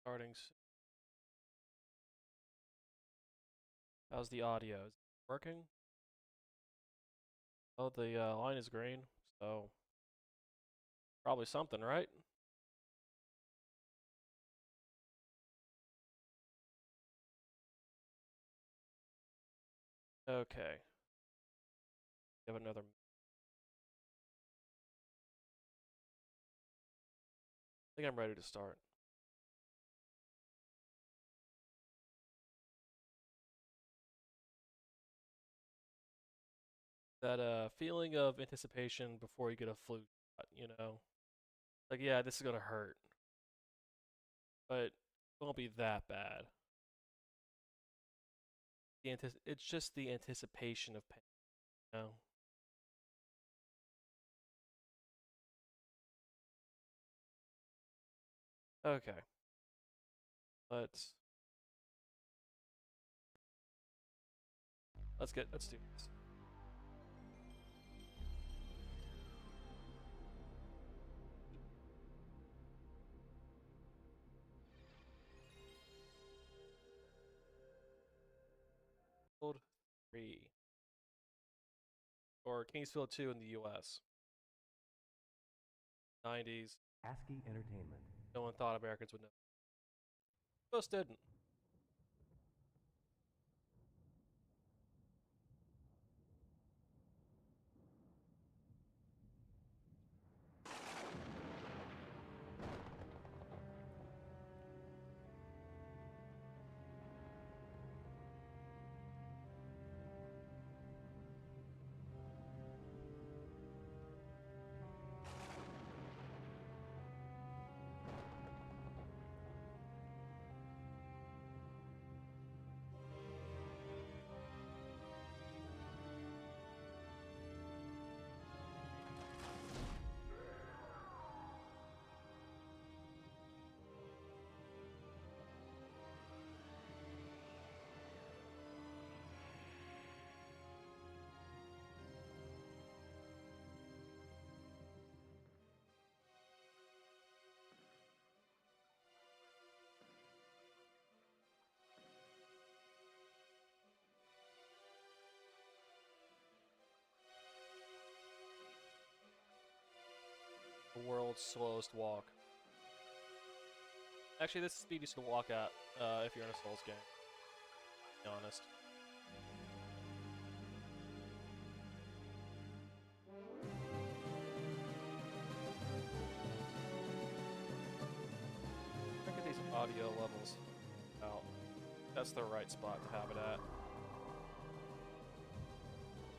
Starting. How's the audio? Is it working? Oh, the line is green, so probably something, right? Okay. We have another. I think I'm ready to start. That feeling of anticipation before you get a flu shot. Like, yeah, this is gonna hurt, but it won't be that bad. It's just the anticipation of pain, you know? Okay, let's let's do this. Code 3 or Kingsfield 2 in the U.S. 90s. ASCII Entertainment. No one thought Americans would know. Most didn't. The world's slowest walk. Actually, this is speed you should walk at if you're in a Souls game. To be honest. Look at these audio levels out. That's the right spot to have it at.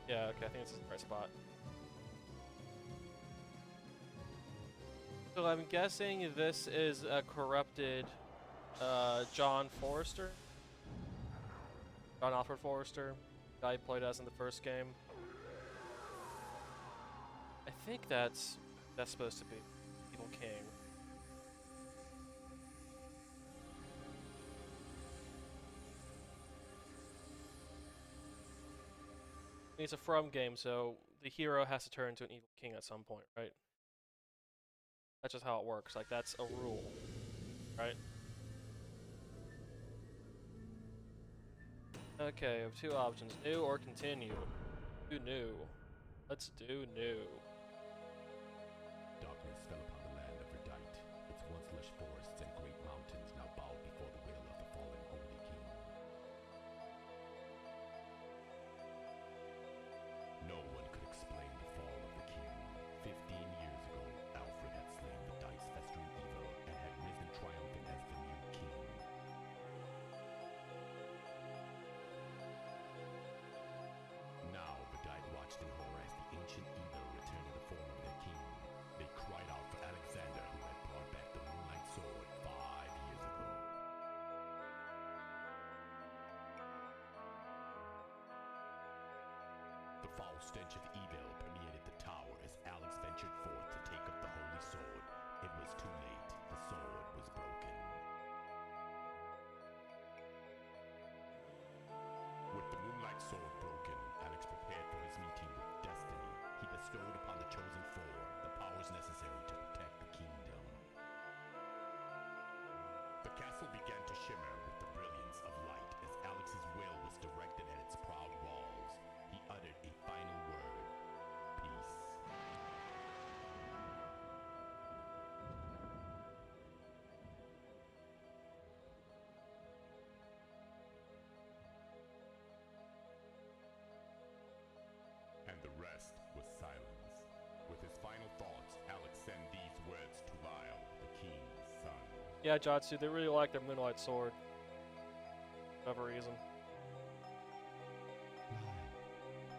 Yeah, okay, I think this is the right spot. So I'm guessing this is a corrupted John Forrester? John Alfred Forrester, guy who played as in the first game. I think that's supposed to be Evil King. It's a From game, so the hero has to turn into an Evil King at some point, right? That's just how it works. Like, that's a rule, right? Okay, we have two options, new or continue. Do new. Let's do new. Darkness fell upon the land of Verdite. Its once lush forests and great mountains now bowed before the will of the fallen Holy King. No one could explain the fall of the king. 15 years ago, Alfred had slain the Dice festering evil and had risen triumphant as the new king. Now Verdite watched in horror as the ancient evil returned in the form of their king. They cried out for Alexander, who had brought back the Moonlight Sword 5 years ago. The foul stench of evil permeated the tower as Alex ventured forth to take up the Holy Sword. It was too late. The sword was broken. With the Moonlight Sword broken, Alex prepared for his meeting with Destiny. He bestowed upon the Chosen Four the powers necessary to protect the kingdom. The The castle began to shimmer with the brilliance of light as Alex's will was directed at its proud walls. He uttered a final word. Peace. And the rest was silence. With his final thoughts, Alex sent these words to Lyle, the king's son. Yeah, Jatsu, they really like their Moonlight Sword. For whatever reason. Lyle,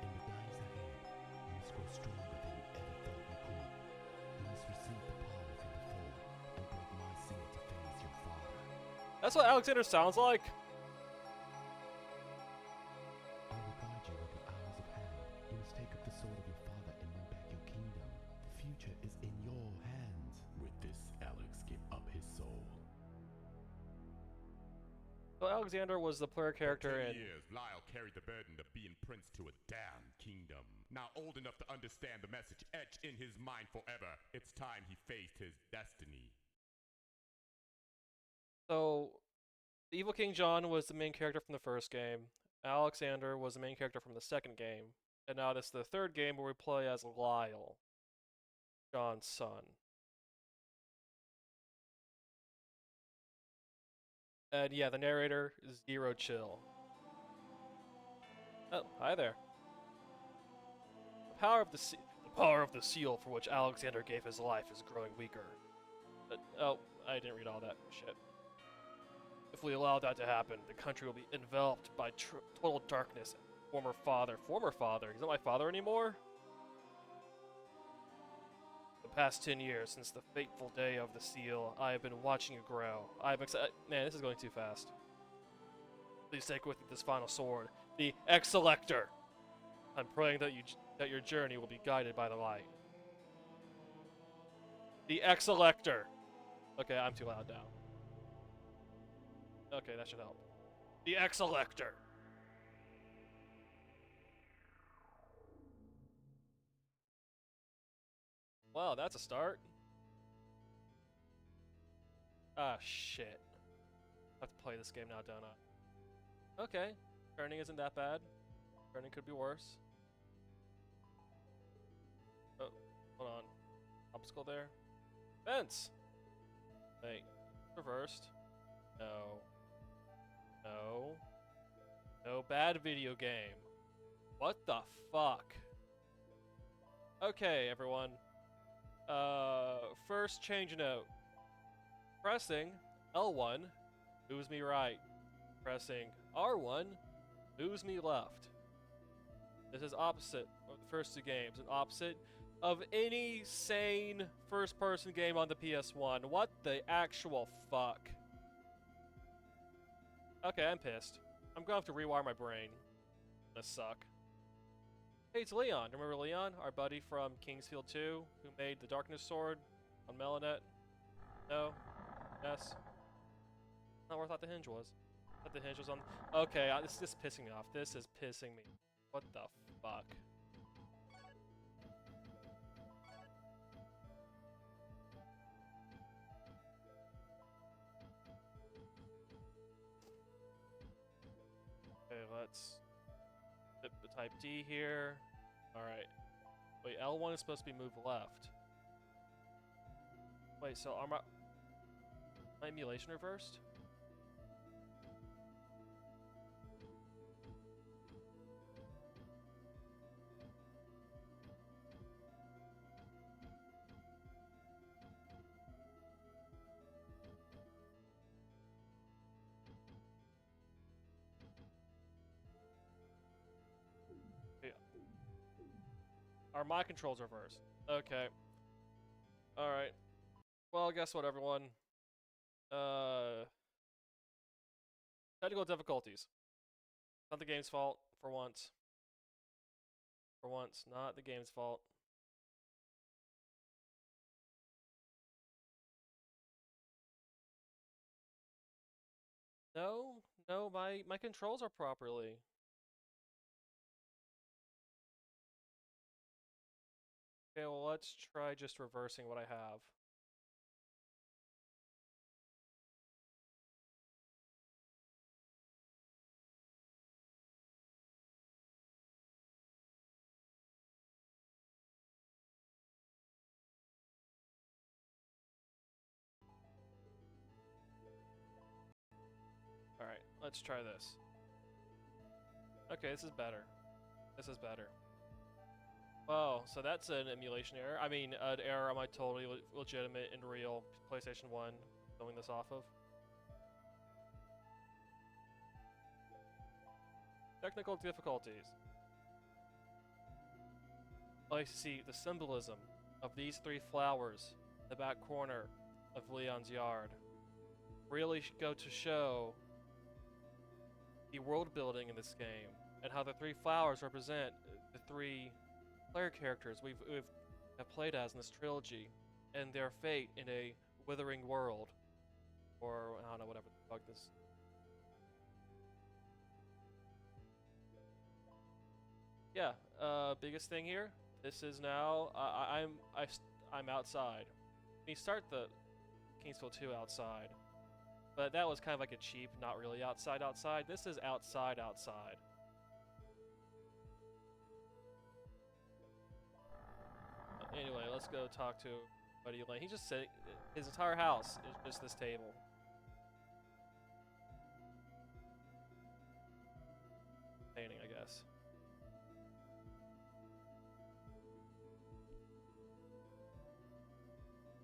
in the days ahead, you must grow stronger than you ever thought you could. You must receive the power from the fall and break my seal to face your father. That's what Alexander sounds like. I will guide you with the hours of hell. You must take up the sword of your father and win back your kingdom. The future is in your hands. With this, Alex gave up his soul. So Alexander was the player character For 10 in. years, Lyle carried the burden of being prince to a damned kingdom. Now old enough to understand the message etched in his mind forever, it's time he faced his destiny. So, the Evil King John was the main character from the first game. Alexander was the main character from the second game. And now this is the third game where we play as Lyle, John's son. And yeah, the narrator is Zero Chill. Oh, hi there. The power of the seal for which Alexander gave his life is growing weaker. Oh, I didn't read all that shit. If we allow that to happen, the country will be enveloped by total darkness. Former father. He's not my father anymore? The past 10 years since the fateful day of the seal, I have been watching you grow. I'm excited. Man, this is going too fast. Please take with you this final sword, the X-Selector. I'm praying that your journey will be guided by the light. The X-Selector. Okay, I'm too loud now. Okay, that should help. The X-Selector. Wow, that's a start. Ah, shit. I have to play this game now, don't I? Okay. Turning isn't that bad. Turning could be worse. Oh, hold on. Obstacle there. Fence! Wait. Reversed. No. No. No, bad video game. What the fuck? Okay, everyone. First change note. Pressing L1 moves me right. Pressing R1 moves me left. This is opposite of the first two games, and opposite of any sane first-person game on the PS1. What the actual fuck? Okay, I'm pissed. I'm gonna have to rewire my brain. This suck. Hey, it's Leon. Remember Leon, our buddy from Kingsfield 2, who made the Darkness Sword on Melanet? No? Yes? Not where I thought the hinge was. I thought the hinge was on... Okay, this is pissing me off. This is pissing me. What the fuck? Okay, let's... hit the type D here. Alright. Wait, L1 is supposed to be moved left. Wait, so are my emulation reversed? Are my controls reversed? Okay. Alright. Well, guess what, everyone? Technical difficulties. Not the game's fault, for once. For once, not the game's fault. No, my controls are properly. Okay, well, let's try just reversing what I have. Let's try this. Okay, this is better. This is better. Oh, so that's an emulation error. I mean, an error on my totally legitimate and real PlayStation 1 filming this off of. Technical difficulties. I see the symbolism of these 3 flowers in the back corner of Leon's yard. Really go to show the world building in this game and how the 3 flowers represent the 3 player characters we've have played as in this trilogy and their fate in a withering world, or I don't know, whatever the fuck this. Yeah, biggest thing here. This is now I'm outside. We start the Kingsfield 2 outside, but that was kind of like a cheap, not really outside. This is outside. Anyway, let's go talk to Buddy Lane. He's just sitting. His entire house is just this table. Painting, I guess.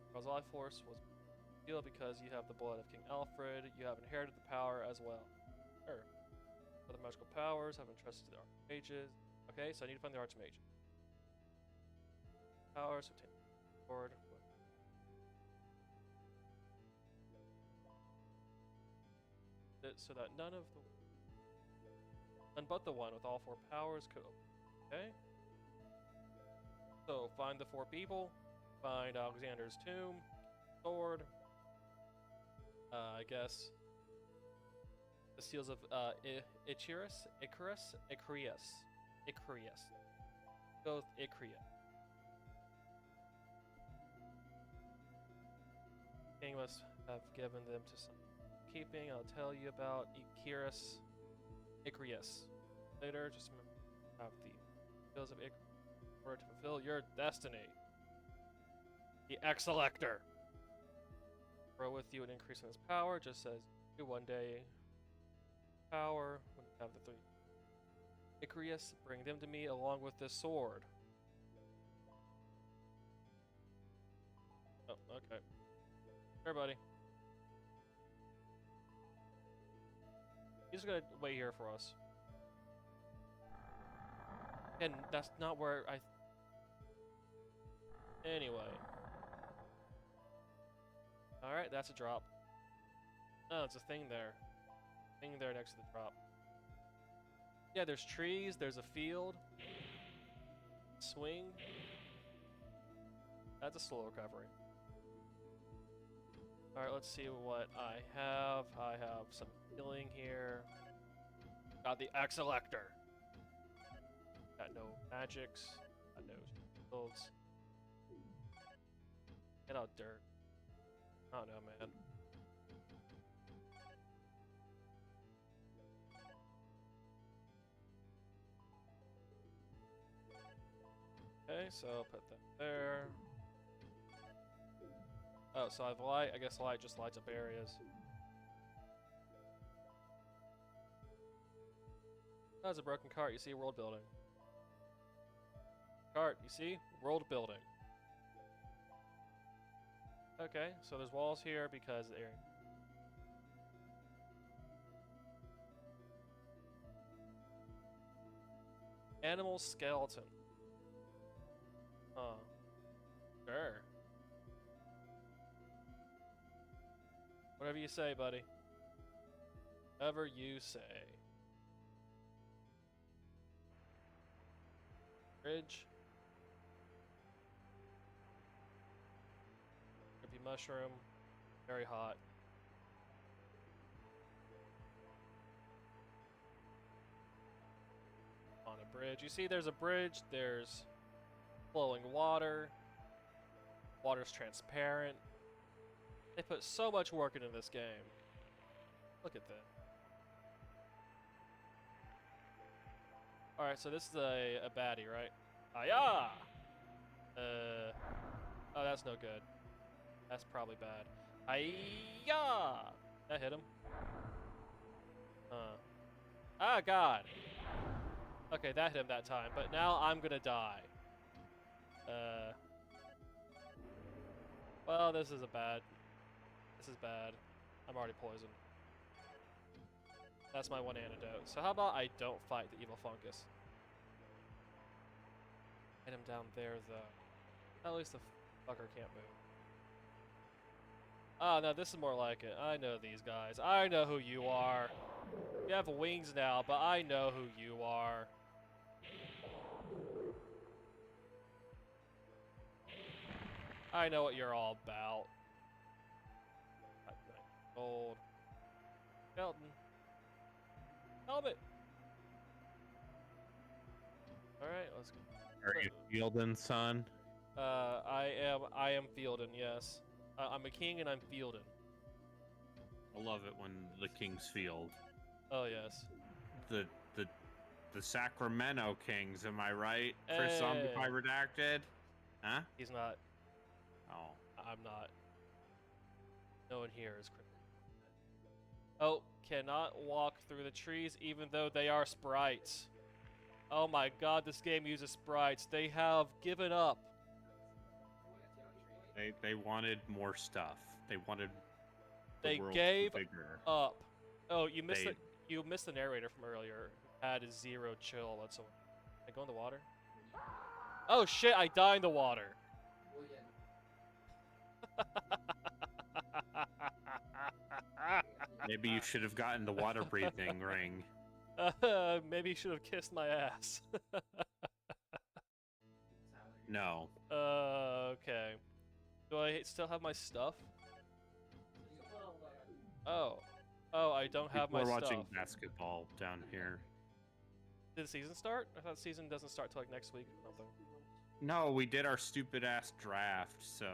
Because Life Force was deal because you have the blood of King Alfred. You have inherited the power as well. Sure. Other magical powers have entrusted to the Archmages. Okay, so I need to find the Archmage. Powers, obtain sword. So that none but the one with all 4 powers could. Okay. So find the 4 people. Find Alexander's tomb. Sword. I guess the seals of Icarus. Go with Icria. King must have given them to some keeping. I'll tell you about Icarus. Later, just remember to have the seals of Icarus in order to fulfill your destiny. The X-Elector. Grow with you and increase in his power, just as you one day power when you have the 3 Icarus, bring them to me along with this sword. Oh, okay. Sure, buddy. He's gonna wait here for us. And that's not where I... Anyway. Alright, that's a drop. No, it's a thing there. Thing there next to the drop. Yeah, there's trees, there's a field. Swing. That's a slow recovery. Alright, let's see what I have. I have some healing here. Got the X-Elector. Got no magics. Got no shields. Get out, dirt. I don't know, man. Okay, so I'll put that there. Oh, so I have light. I guess light just lights up areas. Oh, it's a broken cart. You see world building. Cart, you see? World building. Okay, so there's walls here because the area. Animal skeleton. Huh. Sure. Whatever you say, buddy. Whatever you say. Bridge. Creepy mushroom. Very hot. On a bridge. You see there's a bridge, there's flowing water. Water's transparent. They put so much work into this game. Look at that. Alright, so this is a baddie, right? Ah-ya! Oh, that's no good. That's probably bad. Hi-ya! That hit him. Ah, God. Okay, that hit him that time, but now I'm gonna die. Well, this is bad. This is bad. I'm already poisoned. That's my one antidote. So how about I don't fight the evil fungus? Get him down there, though. At least the fucker can't move. Oh, no, this is more like it. I know these guys. I know who you are. You have wings now, but I know who you are. I know what you're all about. Gold. Skeleton. Helmet. Alright, let's go. Are you fielding, son? I am Fielden, yes. I'm a king and I'm Fielden. I love it when the King's Field. Oh, yes. The Sacramento Kings, am I right? For Zombie Hey. Pie Redacted? Huh? He's not. Oh. I'm not. No one here is critical. Oh, cannot walk through the trees even though they are sprites. Oh my god, this game uses sprites. They have given up. They wanted more stuff. They wanted the They world gave bigger. up. Oh, you missed They- you missed the narrator from earlier. Who had zero chill whatsoever. Can I go in the water? Oh shit, I die in the water. Maybe you should have gotten the water breathing ring. Maybe you should have kissed my ass. No. Okay. Do I still have my stuff? Oh. Oh, I don't have People my are stuff. watching basketball down here. Did the season start? I thought the season doesn't start till like next week or something. No, we did our stupid ass draft, so.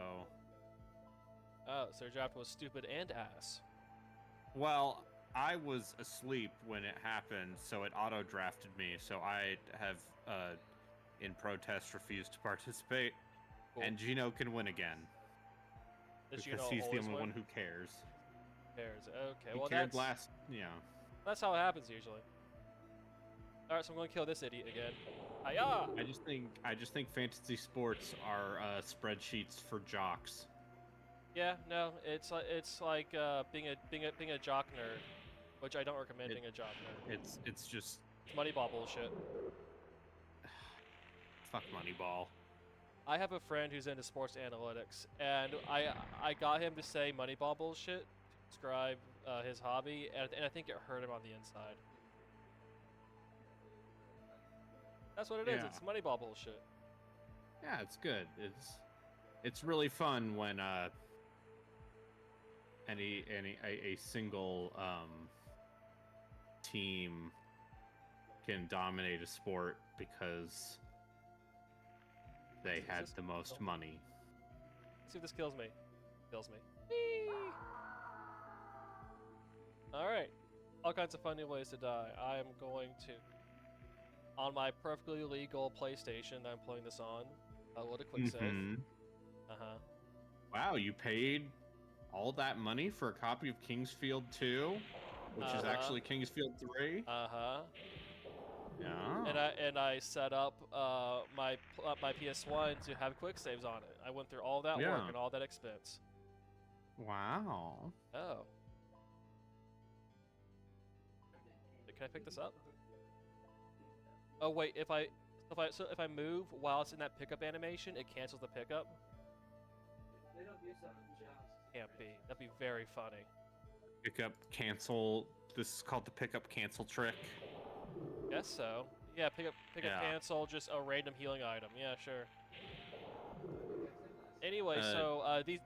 Oh, so your draft was stupid and ass. Well, I was asleep when it happened, so it auto drafted me, so I have, in protest, refused to participate. Cool. And Gino can win again. Does Because Gino he's the always only win? one who cares. Cares. Okay, He well cared that's last, yeah. that's how it happens usually. All right, so I'm going to kill this idiot again. Hiya! I just think fantasy sports are spreadsheets for jocks. Yeah, no, it's like being a jock nerd, which I don't recommend being a jock nerd. It's just It's Moneyball bullshit. fuck Moneyball. I have a friend who's into sports analytics, and I got him to say Moneyball bullshit to describe his hobby, and I think it hurt him on the inside. That's what it is. Yeah. It's Moneyball bullshit. Yeah, it's good. It's really fun when a single team can dominate a sport because they had the most money. Let's see if this kills me. Kills me. Whee! Alright. All kinds of funny ways to die. I am going to, on my perfectly legal PlayStation that I'm playing this on, load a quick save. Mhm. Uh-huh. Wow, you paid all that money for a copy of Kingsfield 2, which is Uh-huh. actually Kingsfield 3? Uh-huh. Yeah. And I set up my PS1 to have quick saves on it. I went through all that work Yeah. and all that expense. Wow. Oh. Can I pick this up? Oh wait, if I move while it's in that pickup animation, it cancels the pickup. Can't be. That'd be very funny. Pickup cancel. This is called the pickup cancel trick. Guess so. Yeah, pickup Yeah. cancel, just a random healing item. Yeah, sure. Anyway, Uh, these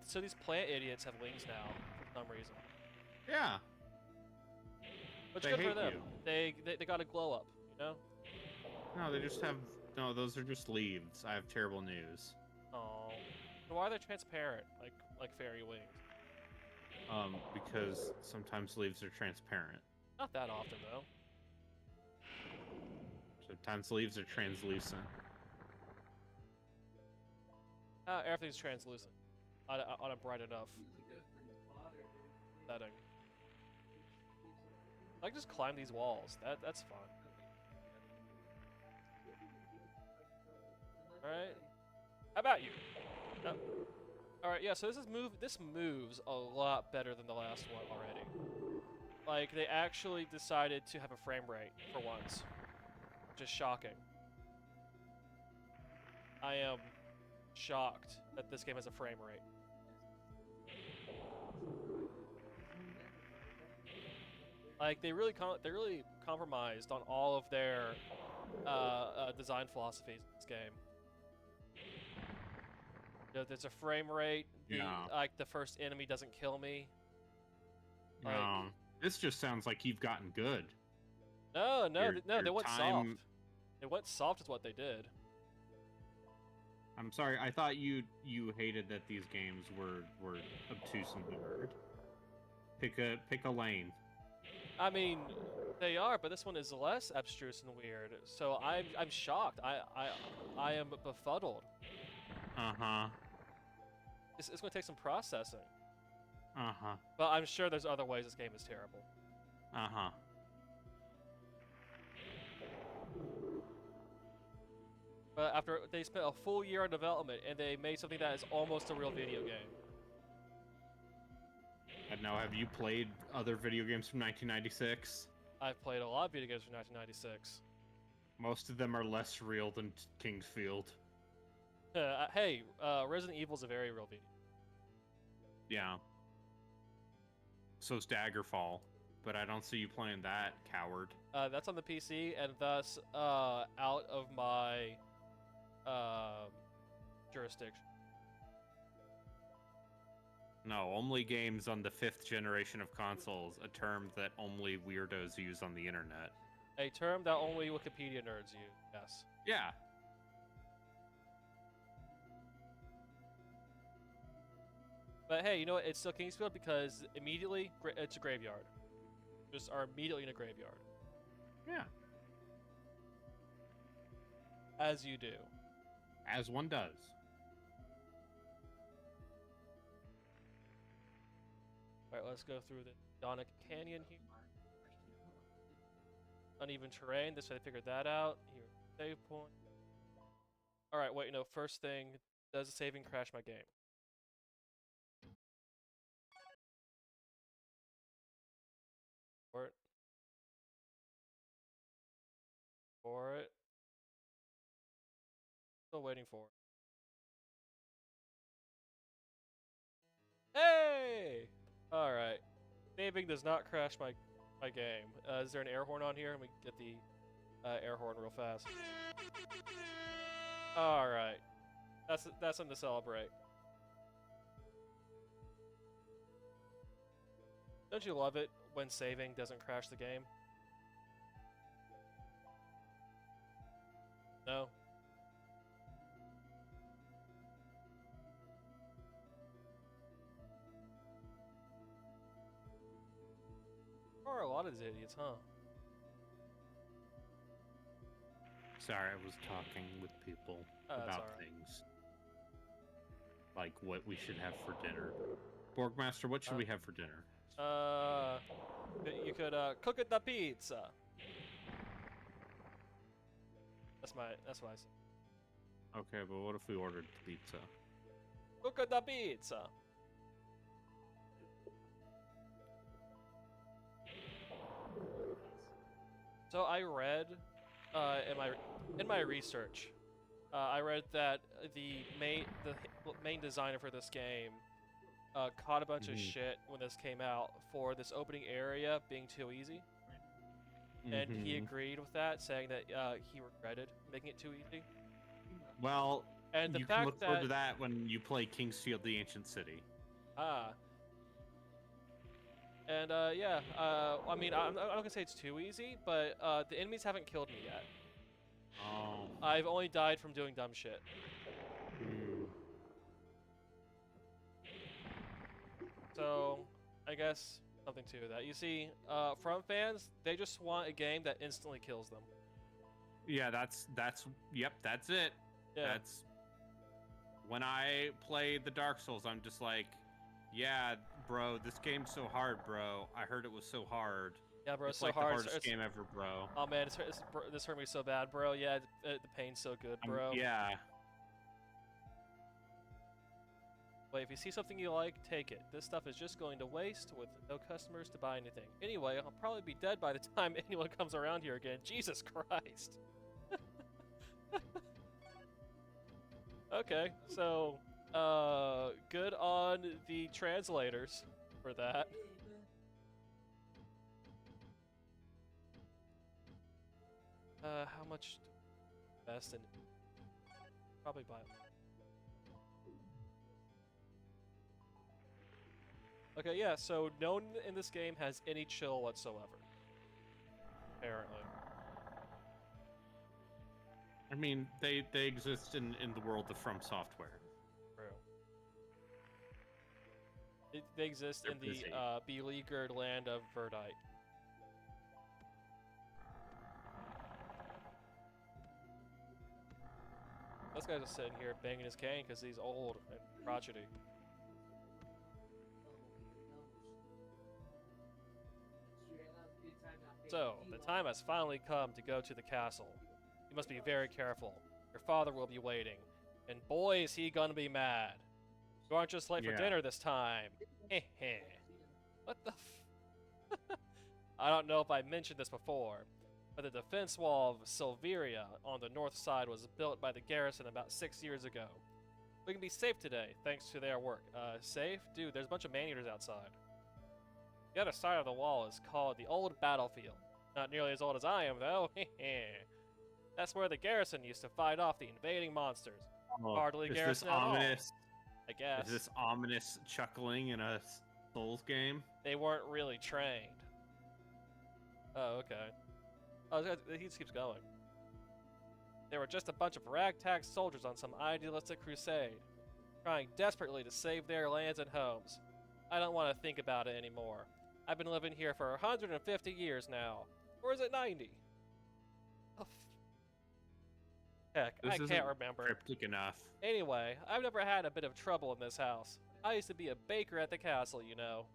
plant idiots have wings now for some reason. Yeah. Which They good for hate them. you. They got a glow up, you know? No, they just have. No, those are just leaves. I have terrible news. Oh. Why are they transparent, like fairy wings? Because sometimes leaves are transparent. Not that often though. Sometimes leaves are translucent. Everything's translucent on a bright enough setting. I can just climb these walls. That's fun. All right. How about you? No. All right. Yeah. So this moves a lot better than the last one already. Like they actually decided to have a frame rate for once. Just shocking. I am shocked that this game has a frame rate. Like they really compromised on all of their design philosophies in this game. You know, there's a frame rate. Like the first enemy doesn't kill me. Like, this just sounds like you've gotten good. No, Your they went soft. They went soft is what they did. I'm sorry, I thought you hated that these games were obtuse and weird. Pick a lane. I mean, they are, but this one is less abstruse and weird. So I'm shocked. I am befuddled. It's going to take some processing. But I'm sure there's other ways this game is terrible. But after they spent a full year on development and they made something that is almost a real video game. And now, have you played other video games from 1996? I've played a lot of video games from 1996. Most of them are less real than Kingsfield. Hey, Resident Evil is a very real video. Yeah. So's Daggerfall, but I don't see you playing that, coward. That's on the PC, and thus out of my jurisdiction. No, only games on the 5th generation of consoles, a term that only weirdos use on the internet. A term that only Wikipedia nerds use, yes. Yeah. But hey, you know what? It's still Kingsfield because immediately it's a graveyard. Just are immediately in a graveyard. Yeah. As you do. As one does. Alright, let's go through the Donic Canyon here. Uneven terrain, this way I figured that out. Here, save point. Alright, wait, no, first thing, does the saving crash my game? For it. Still waiting for it. Hey! Alright. Saving does not crash my game. Is there an air horn on here? Let me get the air horn real fast. Alright. That's something to celebrate. Don't you love it when saving doesn't crash the game? No? There are a lot of these idiots, huh? Sorry, I was talking with people about right. things. Like what we should have for dinner. Borgmaster, what should we have for dinner? You could cook it the pizza. That's what I said. Okay, but what if we ordered pizza? Cook it the pizza. So I read in my research, I read that the main designer for this game caught a bunch of shit when this came out for this opening area being too easy. And he agreed with that, saying that he regretted making it too easy. Well, and the you fact can look forward to that when you play Kingsfield: The Ancient City. And yeah, I mean, I'm not gonna say it's too easy, but the enemies haven't killed me yet. Oh. I've only died from doing dumb shit. So, I guess something to that. You see, From fans, they just want a game that instantly kills them. Yeah, that's yep, that's it. Yeah. That's when I play the Dark Souls, I'm just like, yeah, bro, this game's so hard, bro. I heard it was so hard. Yeah, bro, It's so like the hard. hardest game ever, bro. Oh man, this hurt me so bad, bro. Yeah, the pain's so good, bro. Yeah. Wait, if you see something you like, take it. This stuff is just going to waste with no customers to buy anything. Anyway, I'll probably be dead by the time anyone comes around here again. Jesus Christ. Okay, so, good on the translators for that. How much best in probably buy. Okay, yeah, so no one in this game has any chill whatsoever. Apparently. I mean, they exist in the world of From Software. True. They exist They're in the busy. beleaguered land of Verdite. This guy's just sitting here banging his cane because he's old and crotchety. So, the time has finally come to go to the castle. You must be very careful. Your father will be waiting. And boy, is he gonna be mad. You aren't just late for Yeah. dinner this time. Heh. What the f- I don't know if I mentioned this before, but the defense wall of Silveria on the north side was built by the garrison about 6 years ago. We can be safe today, thanks to their work. Safe? Dude, there's a bunch of man-eaters outside. The other side of the wall is called the Old Battlefield. Not nearly as old as I am, though. That's where the garrison used to fight off the invading monsters. Oh, Hardly is this garrison at all, ominous? I guess. Is this ominous chuckling in a Souls game? They weren't really trained. Oh, okay. Oh, he just keeps going. They were just a bunch of ragtag soldiers on some idealistic crusade, trying desperately to save their lands and homes. I don't want to think about it anymore. I've been living here for 150 years now. Or is it 90? Oh, heck, This I isn't can't remember. Cryptic enough. Anyway, I've never had a bit of trouble in this house. I used to be a baker at the castle, you know.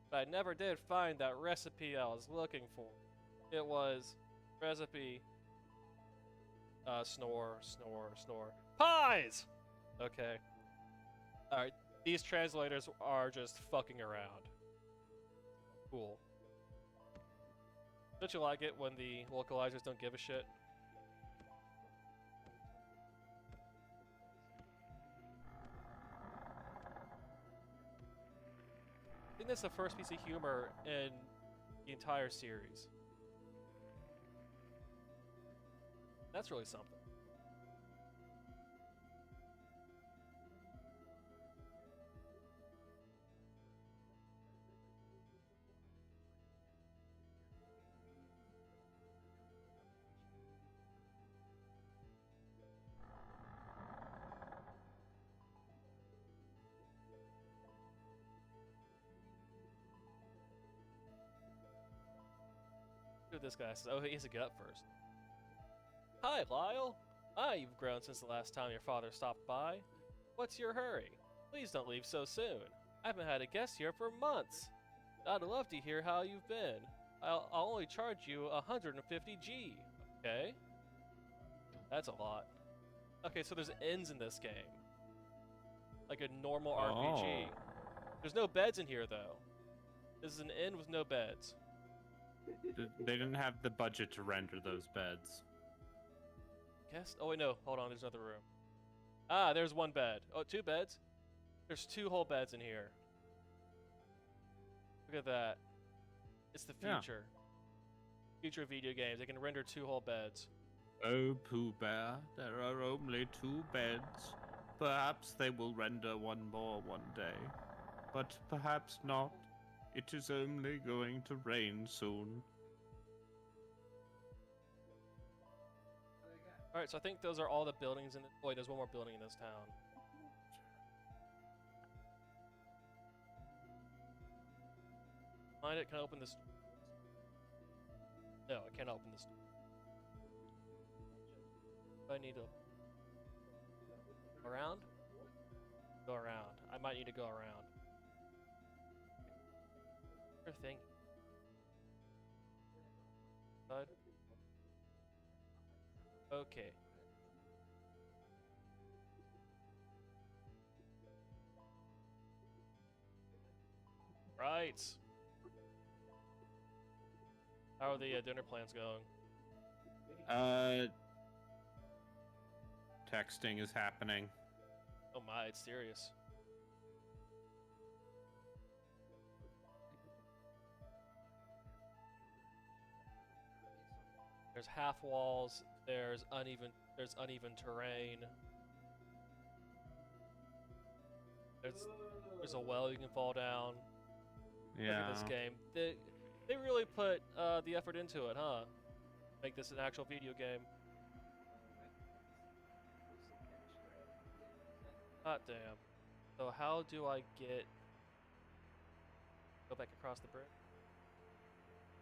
But I never did find that recipe I was looking for. It was recipe snore. Pies! Okay. Alright, these translators are just fucking around. Cool. Don't you like it when the localizers don't give a shit? I think that's the first piece of humor in the entire series. That's really something. Look at this guy says, oh, he has to get up first. Hi, Lyle. You've grown since the last time your father stopped by. What's your hurry? Please don't leave so soon. I haven't had a guest here for months. I'd love to hear how you've been. I'll only charge you 150 G, okay? That's a lot. Okay, so there's inns in this game. Like a normal RPG. Oh. There's no beds in here, though. This is an inn with no beds. They didn't have the budget to render those beds. Guess. Oh wait, no. Hold on. There's another room. Ah, there's one bed. Oh, two beds. There's two whole beds in here. Look at that. It's the Yeah. future. Future video games. They can render two whole beds. Oh, Pooh Bear, there are only 2 beds. Perhaps they will render one more one day. But perhaps not. It is only going to rain soon. Alright, so I think those are all the buildings in the. Oh, wait, there's one more building in this town. Find it. Can I open this? No, I can't open this. I need to. Around? Go around. I might need to go around. Thing. Side. Okay. Right. How are the dinner plans going? Texting is happening. Oh my, it's serious. There's half walls. There's uneven terrain. There's a well you can fall down. Yeah. Look at this game. They really put the effort into it, huh? Make this an actual video game. Hot damn. So how do I go back across the bridge?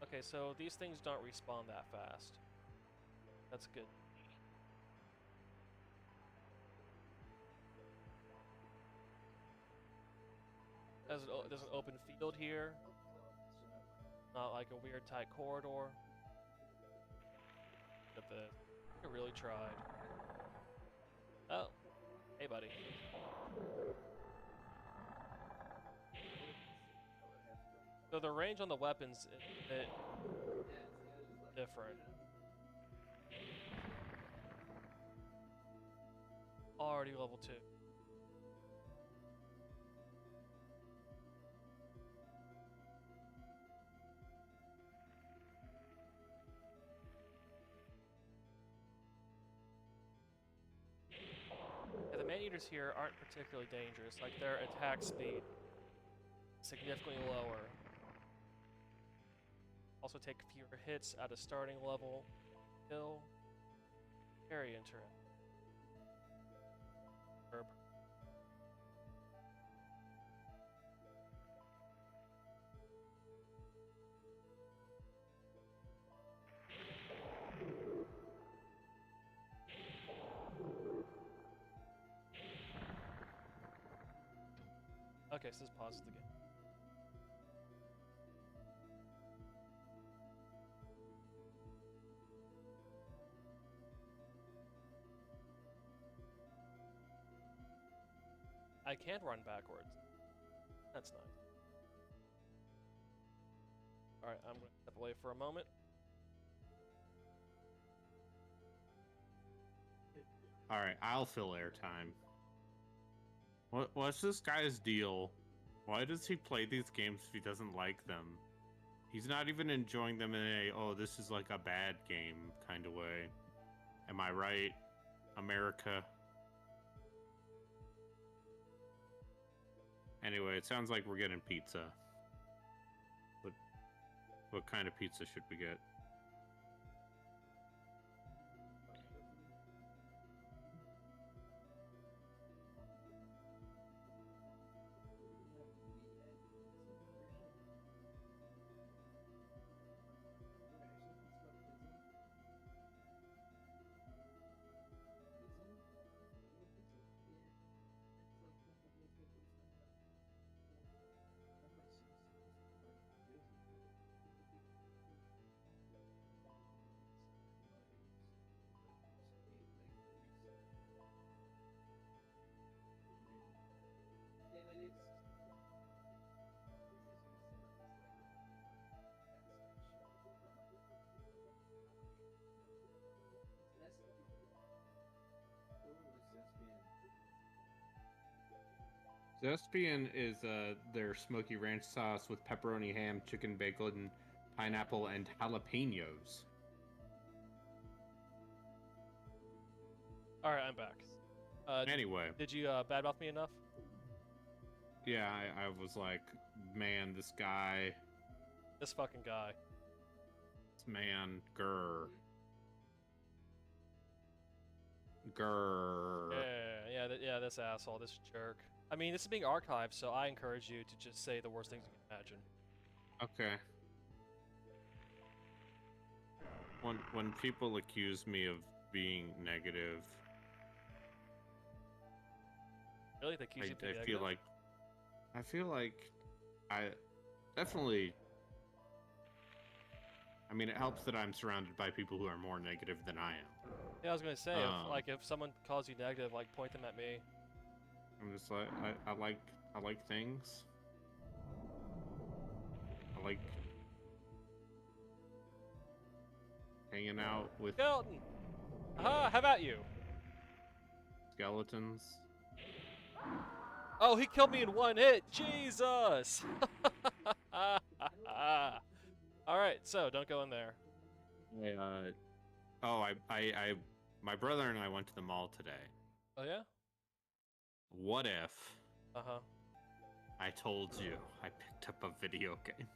Okay, so these things don't respawn that fast. That's good. There's an open field here. Not like a weird tight corridor. Look at this. I really tried. Oh. Hey, buddy. So the range on the weapons is a bit different. Already level 2. Yeah, the man-eaters here aren't particularly dangerous. Like, their attack speed is significantly lower. Also take fewer hits at a starting level. Kill. Very interesting. Herb. Okay, so this pauses the game. I can't run backwards. That's nice. Alright, I'm going to step away for a moment. Alright, I'll fill airtime. What's this guy's deal? Why does he play these games if he doesn't like them? He's not even enjoying them in a, oh, this is like a bad game kind of way. Am I right, America? Anyway, it sounds like we're getting pizza. What kind of pizza should we get? Zespian is their smoky ranch sauce with pepperoni, ham, chicken, bacon, pineapple, and jalapenos. Alright, I'm back. Anyway. Did you badmouth me enough? Yeah, I was like, man, this guy. This fucking guy. This man, grr. Grr. Yeah, this asshole, this jerk. I mean, this is being archived, so I encourage you to just say the worst things you can imagine. Okay. When people accuse me of being negative, Really? They accuse you of being I feel like I definitely. I mean, it helps that I'm surrounded by people who are more negative than I am. Yeah, I was gonna say, Um, if someone calls you negative, like point them at me. I'm just like, I like things. I like hanging out with Skeleton! Aha! How about you? skeletons. Oh, he killed me in one hit. Jesus! All right, so don't go in there. My brother and I went to the mall today. Oh yeah? What if Uh huh. I told you I picked up a video game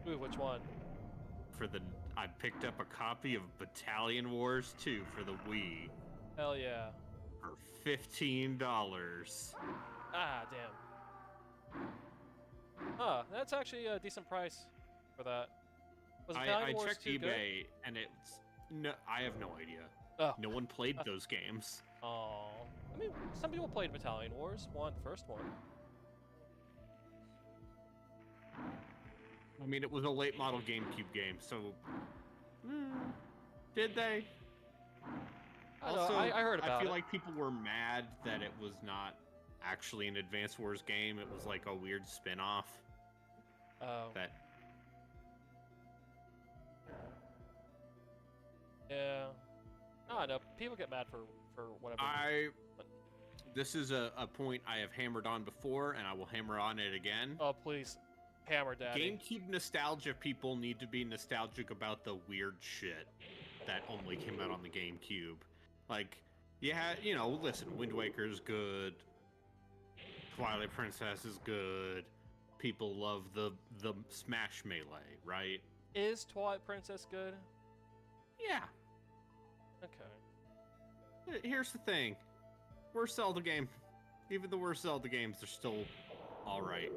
Ooh, which one? I picked up a copy of Battalion Wars 2 for the Wii Hell yeah! for $15. Ah, damn. Huh, that's actually a decent price for that. Was I Italian Wars checked 2 eBay good? and it's no, I have no idea. Oh. No one played those games. Oh. I mean, some people played Battalion Wars. First one. I mean, it was a late model GameCube game, so did they? I know, I heard about I feel it. like people were mad that it was not actually an Advance Wars game. It was like a weird spin-off Oh. that Yeah. I don't know. People get mad for whatever. This is a point I have hammered on before, and I will hammer on it again. Oh, please. Hammer Daddy. GameCube nostalgia people need to be nostalgic about the weird shit that only came out on the GameCube. Like, yeah, you know, listen, Wind Waker's good. Twilight Princess is good. People love the Smash Melee, right? Is Twilight Princess good? Yeah. Okay. Here's the thing. Worst Zelda game. Even the worst Zelda games are still alright.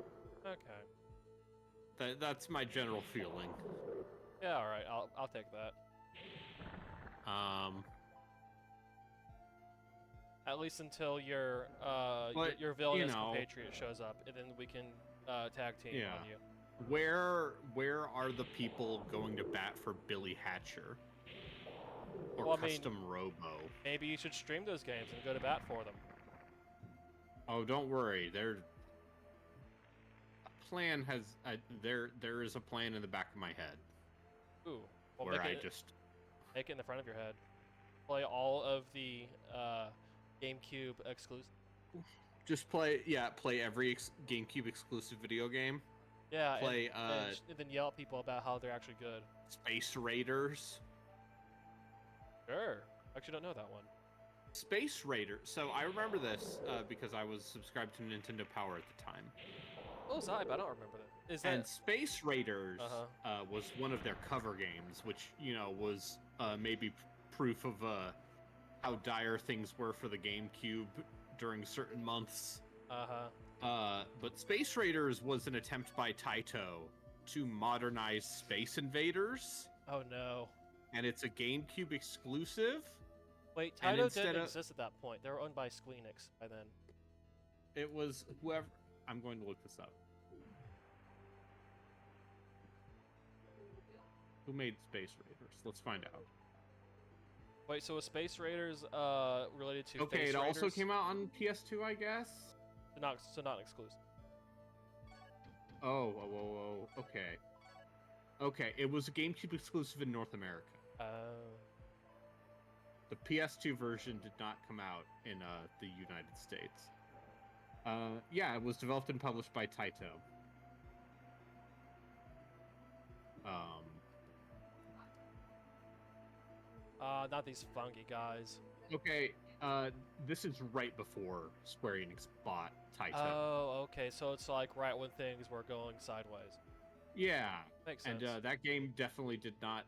Okay. That's my general feeling. Yeah, alright. I'll take that. At least until your villainous compatriot shows up, and then we can tag team on you. Where are the people going to bat for Billy Hatcher? Or Well, I mean, Custom Robo? Maybe you should stream those games and go to bat for them. Oh, don't worry. There is a plan in the back of my head. Ooh. Well, where make it in the front of your head. Play all of the GameCube exclusive. Just play every GameCube exclusive video game. Yeah, Play and then yell at people about how they're actually good. Space Raiders. Sure. Actually, don't know that one. Space Raiders. So I remember this because I was subscribed to Nintendo Power at the time. Oh, was I? But I don't remember that. Is And that Space Raiders Uh-huh. Was one of their cover games, which, you know, was maybe proof of how dire things were for the GameCube during certain months. But Space Raiders was an attempt by Taito to modernize Space Invaders, Oh no. and it's a GameCube exclusive. Wait, And Taito instead didn't of- exist at that point. They were owned by Squeenix by then. It was whoever. I'm going to look this up. Who made Space Raiders? Let's find out. Wait, so was Space Raiders related to Okay, Face it also Raiders? came out on PS2, I guess. So not exclusive. Oh, okay. Okay, it was a GameCube exclusive in North America. Oh. The PS2 version did not come out in the United States. Yeah, it was developed and published by Taito. Not these funky guys. Okay, this is right before Square Enix bought Taito. Oh, okay. So it's like right when things were going sideways. Yeah, Makes sense. and that game definitely did not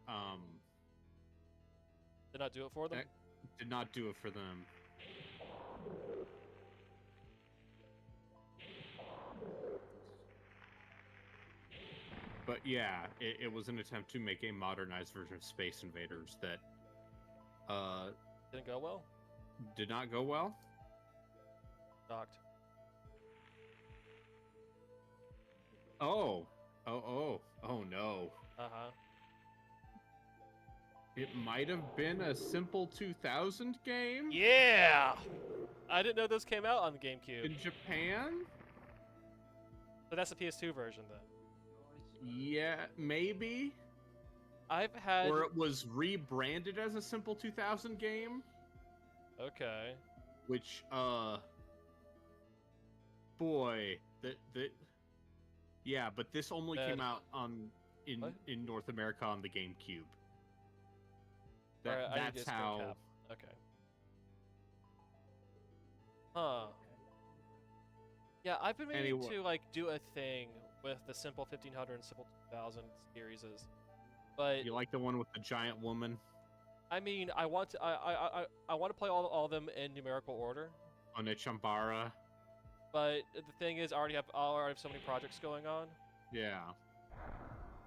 Did not do it for them? do it for them. But yeah, it was an attempt to make a modernized version of Space Invaders that Didn't go well? did not go well. Docked. Oh no. Uh-huh. It might have been a simple 2000 game Yeah! I didn't know those came out on the GameCube. in Japan. But that's the PS2 version then. Yeah, maybe. I've had. Or it was rebranded as a simple 2000 game, Okay. which boy, yeah, but this only Bad. came out What? in North America on the GameCube. Alright, I need to That's get screen how. cap. Okay. Huh. Yeah, I've been meaning Anyway. to like do a thing with the Simple 1500 and Simple 2000 series, but You like the one with the giant woman? I mean, I want to I want to play all of them in numerical order. Onichambara. But the thing is, I already have so many projects going on. Yeah.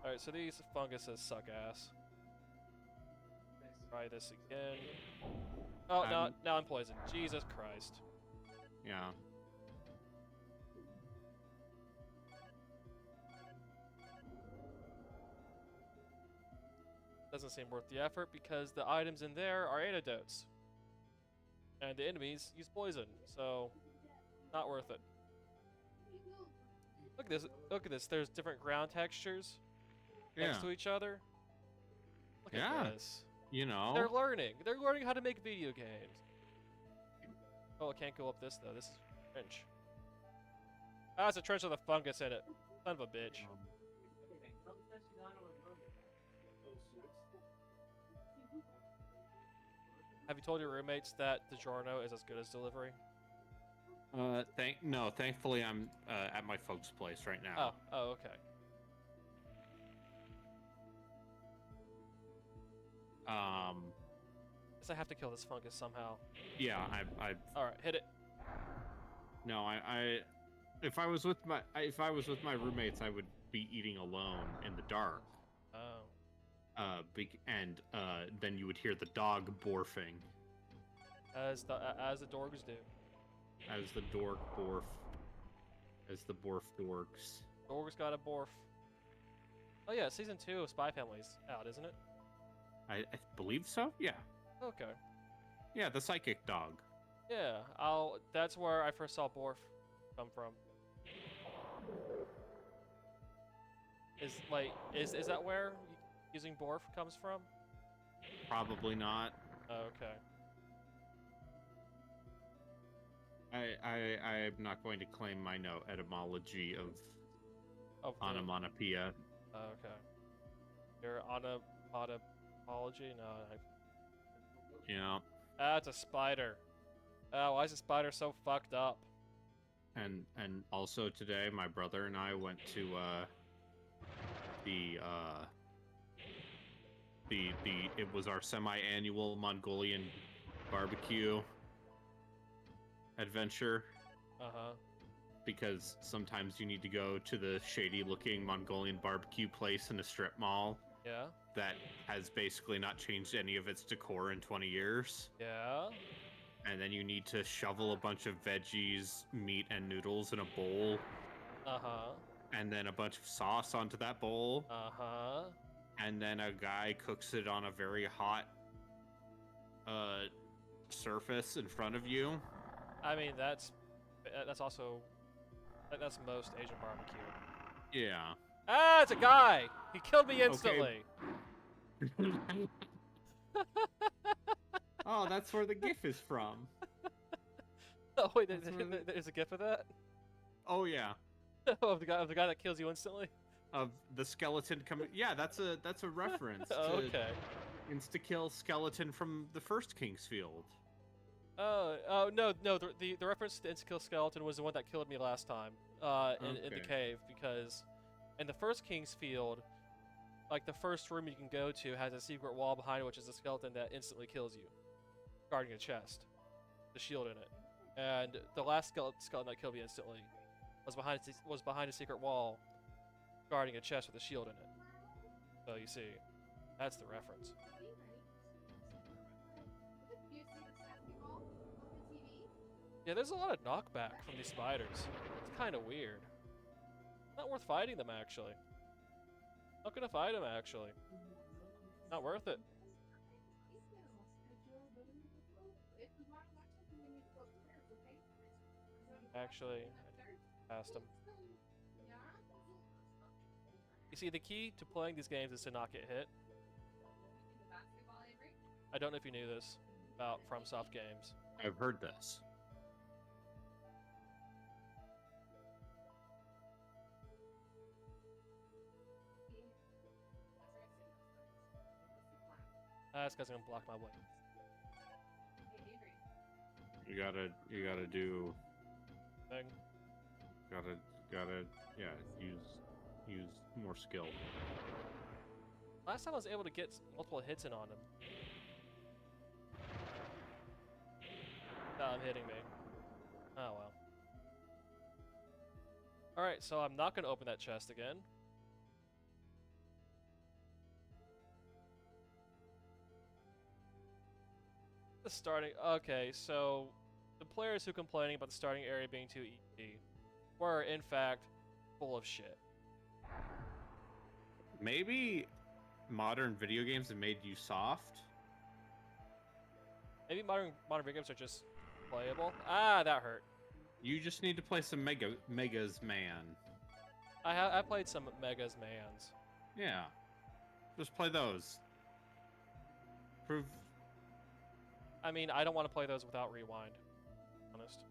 All right, so these funguses suck ass. Try this again. Oh, now I'm poisoned. Jesus Christ. Yeah. Doesn't seem worth the effort because the items in there are antidotes. And the enemies use poison, so not worth it. Look at this. Look at this. There's different ground textures next to each other. Look Yeah. at this. You know. They're learning. They're learning how to make video games. Oh, I can't go up this though. This is a trench. Ah, it's a trench with a fungus in it. Son of a bitch. Have you told your roommates that DiGiorno is as good as delivery? Thankfully I'm at my folks' place right Oh, now. oh, okay. Guess I have to kill this fungus somehow. Yeah, I All right, hit it. no, if I was with my roommates, I would be eating alone in the dark. Oh, Then you would hear the dog borfing as the dorgs do. as the dork borf, as the borf dorks. Dorgs got a borf. Oh yeah, season 2 of Spy Family's out, isn't it? I believe so. Yeah, Okay. yeah, the psychic dog. Yeah, that's where I first saw Borf come from. Is that where using Borf comes from? Probably not. Oh, okay. I'm not going to claim my no etymology of Of the- onomatopoeia. Oh, okay. Your onomatopoeia? No. Yeah, Ah, it's a spider. Oh, why is the spider so fucked up? and also today my brother and I went to it was our semi-annual Mongolian barbecue adventure, Uh-huh. because sometimes you need to go to the shady-looking Mongolian barbecue place in a strip mall Yeah? that has basically not changed any of its decor in 20 years. Yeah? And then you need to shovel a bunch of veggies, meat, and noodles in a bowl, Uh-huh. and then a bunch of sauce onto that bowl, Uh-huh. and then a guy cooks it on a very hot surface in front of you. I mean, that's also... That's most Asian barbecue. Yeah. Ah, it's a guy! He killed me instantly! Oh, that's where the GIF is from. Oh, wait, That's really- there's a gif of that? Oh yeah, of the guy that kills you instantly? of the skeleton coming. Yeah, that's a reference Oh, to okay. insta-kill skeleton from the first Kingsfield. Oh, no, the reference to the Insta-Kill Skeleton was the one that killed me last time, in the Okay. cave, because in the first Kingsfield, like, the first room you can go to has a secret wall behind it, which is a skeleton that instantly kills you, guarding a chest, the shield in it. And the last skeleton that killed me instantly was behind a secret wall, guarding a chest with a shield in it. So you see, that's the reference. Yeah, there's a lot of knockback from these spiders. It's kind of weird. Not worth fighting them, actually. Not gonna fight them, actually. Not worth it. Actually, I passed him. You see, the key to playing these games is to not get hit. I don't know if you knew this about FromSoft games. I've heard this. That's because I'm gonna block my way. You gotta do, Thing. yeah, use more skill. Last time I was able to get multiple hits in on him. Nah, I'm hitting me. Oh well. Alright, so I'm not gonna open that chest again. The starting. Okay, so the players who complaining about the starting area being too easy were, in fact, full of shit. Maybe modern video games have made you soft. Maybe modern video games are just playable. Ah, that hurt. You just need to play some Megas Man. I played some Megas Mans. Yeah, just play those. Prove. I mean, I don't want to play those without rewind. Honest.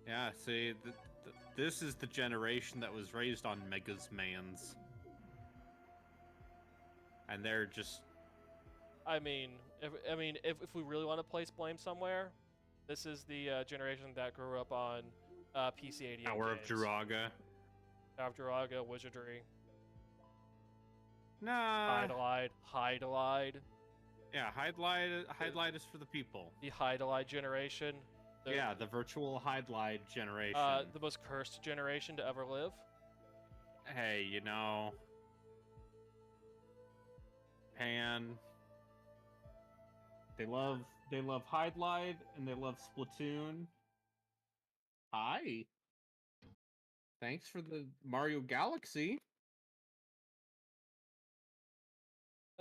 Yeah, see, this is the generation that was raised on Megas Mans, and they're just. I mean, if we really want to place blame somewhere, this is the generation that grew up on PC-88 Hour of games. Jiraga. Tower of Jiraga, Wizardry, Nah. Hydelide. Yeah, Hydlide is for the people. The Hydelide generation. Yeah, the virtual Hydlide generation. The most cursed generation to ever live. Hey, you know, Pan. They love Hydlide and they love Splatoon. Hi. Thanks for the Mario Galaxy.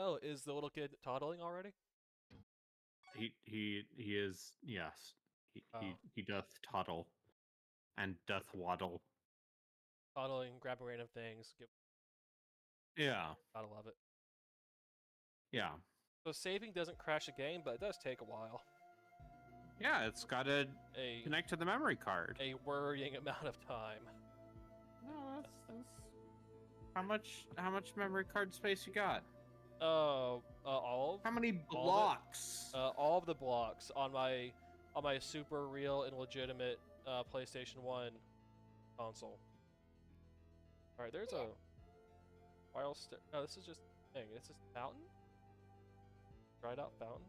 Oh, is the little kid toddling already? He is, yes. He doth toddle and doth waddle. Toddling, grabbing random things. Yeah. Gotta love it. Yeah. So saving doesn't crash a game, but it does take a while. Yeah, it's gotta connect to the memory card. A worrying amount of time. No, that's how much memory card space you got? All of How many blocks? all of the blocks on my super real and legitimate PlayStation 1 console. All right, there's a wild no, this is just a thing. It's just a fountain. Dried out fountain.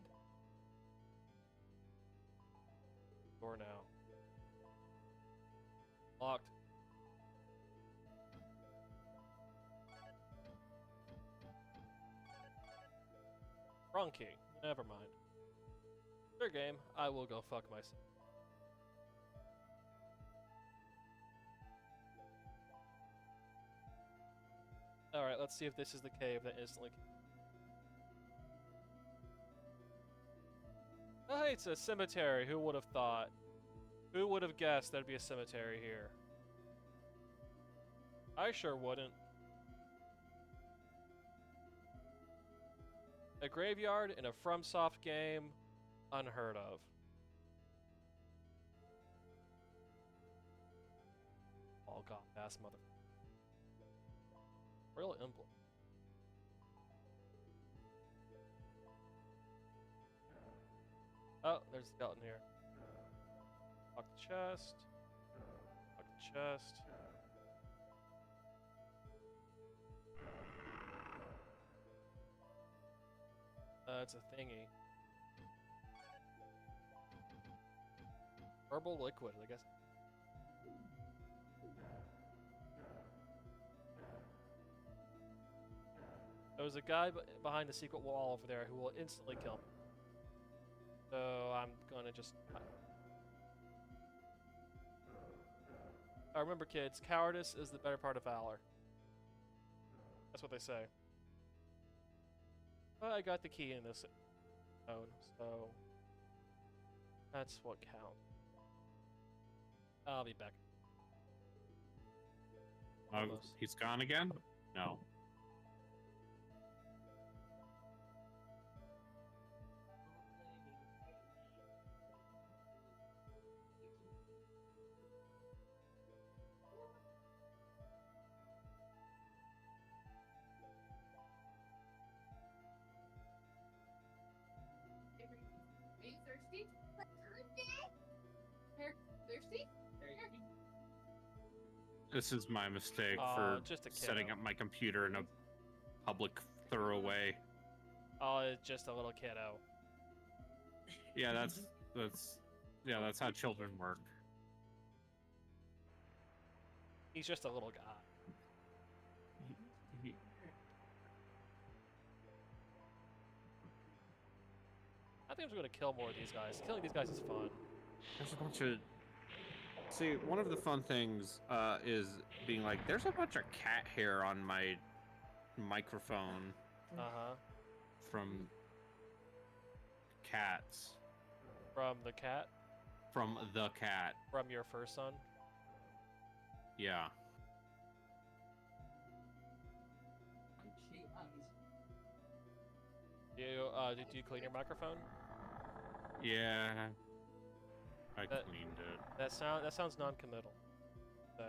Door now. Locked. Wrong key. Never mind. Fair game. I will go fuck myself. Alright, let's see if this is the cave that instantly... Oh, hey, it's a cemetery. Who would have thought? Who would have guessed there'd be a cemetery here? I sure wouldn't. A graveyard in a FromSoft game, unheard of. Oh god, ass mother. Real emblem. Oh, there's a skeleton here. Lock the chest. Lock the chest. It's a thingy. Herbal liquid, I guess. There's a guy behind the secret wall over there who will instantly kill me. So I'm gonna just... remember kids, cowardice is the better part of valor. That's what they say. But I got the key in this zone, so... That's what counts. I'll be back. Oh, Almost. he's gone again? No. Are you thirsty? Here, thirsty? This is my mistake Aw, for just a setting kiddo. up my computer in a public thorough way. Oh, it's just a little kiddo. Yeah, that's how children work. He's just a little guy. I think I'm just gonna kill more of these guys. Killing these guys is fun. There's a bunch of. See, one of the fun things is being like, there's a bunch of cat hair on my microphone Uh-huh. from cats. From the cat? From the cat. From your first son? Yeah. Did you clean your microphone? Yeah. I That- cleaned it. That sounds non-committal. So.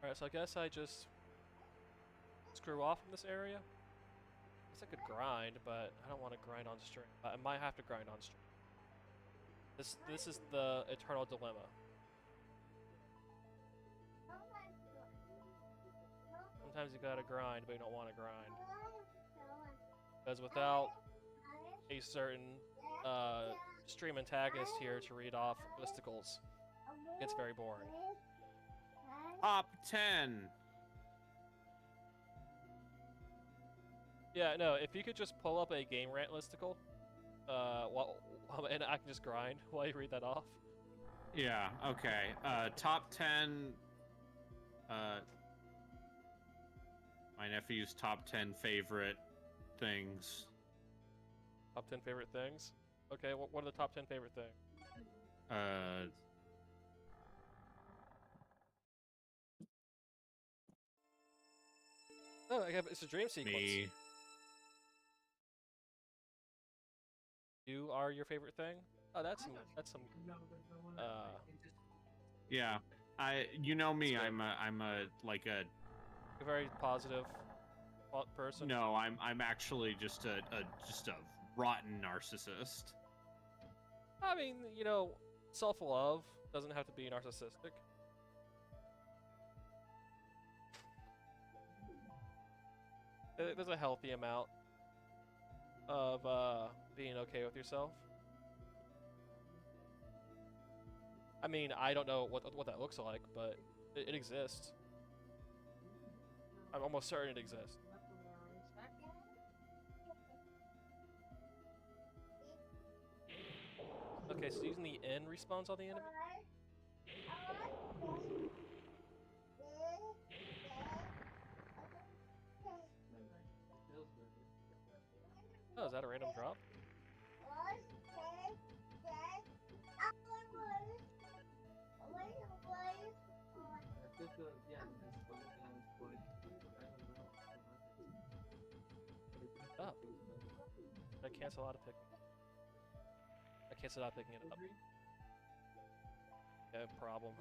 Alright, so I guess I just screw off from this area. I guess I could grind, but I don't want to grind on stream. I might have to grind on stream. This is the eternal dilemma. Sometimes you gotta grind, but you don't want to grind. Because without a certain stream antagonist here to read off listicles, it gets very boring. Top 10. Yeah, no, if you could just pull up a game rant listicle, and I can just grind while you read that off. Yeah, okay. Top 10. My nephew's top 10 favorite things. Top 10 favorite things? Okay, what are the top 10 favorite things? Oh, it's a dream sequence. Me. You are your favorite thing? Oh, that's some, Yeah. You know me, That's I'm a like a a very positive person. no, I'm actually just a rotten narcissist. I mean, you know, self-love doesn't have to be narcissistic. There's a healthy amount of being okay with yourself. I mean, I don't know what that looks like, but it exists. I'm almost certain it exists. Okay, so using the N respawns all the enemy? Oh, is that a random drop? Oh. I cancel out of picking. I cancel out picking it up. Yeah, problem.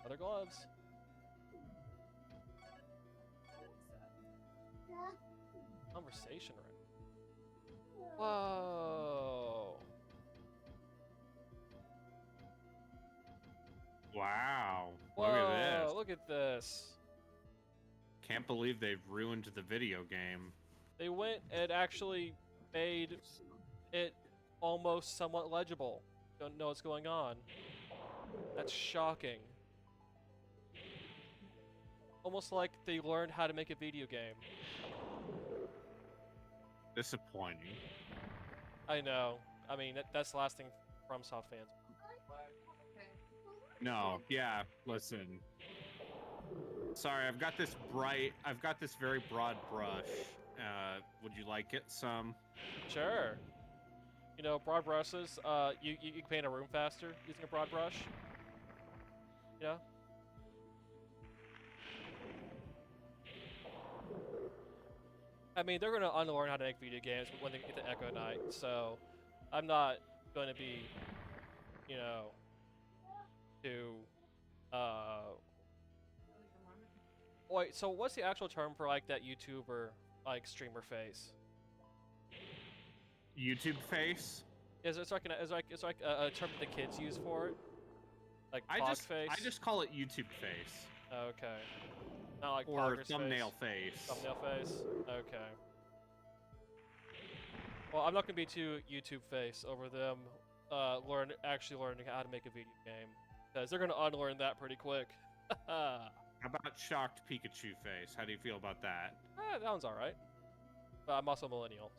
Other gloves. Conversation right. Whoa. Wow. Whoa, Look at this. look at this. Can't believe they've ruined the video game. They went and actually made it almost somewhat legible. Don't know what's going on. That's shocking. Almost like they learned how to make a video game. Disappointing. I know. I mean, that's the last thing FromSoft fans. No, yeah, listen. Sorry, I've got this very broad brush. Would you like it some? Sure. You know, broad brushes, you can paint a room faster using a broad brush. Yeah? I mean, they're gonna unlearn how to make video games when they get to Echo Knight, so I'm not going to be, you know, too, wait, so what's the actual term for, like, that YouTuber, like, streamer face? YouTube face? It's like a term that the kids use for it? Like, pog face? I just call it YouTube face. Okay. Not like Or Pogger's thumbnail face. Thumbnail face? Okay. Well, I'm not gonna be too YouTube face over them actually learning how to make a video game. Because they're gonna unlearn that pretty quick. How about shocked Pikachu face? How do you feel about that? That one's alright. But I'm also a millennial.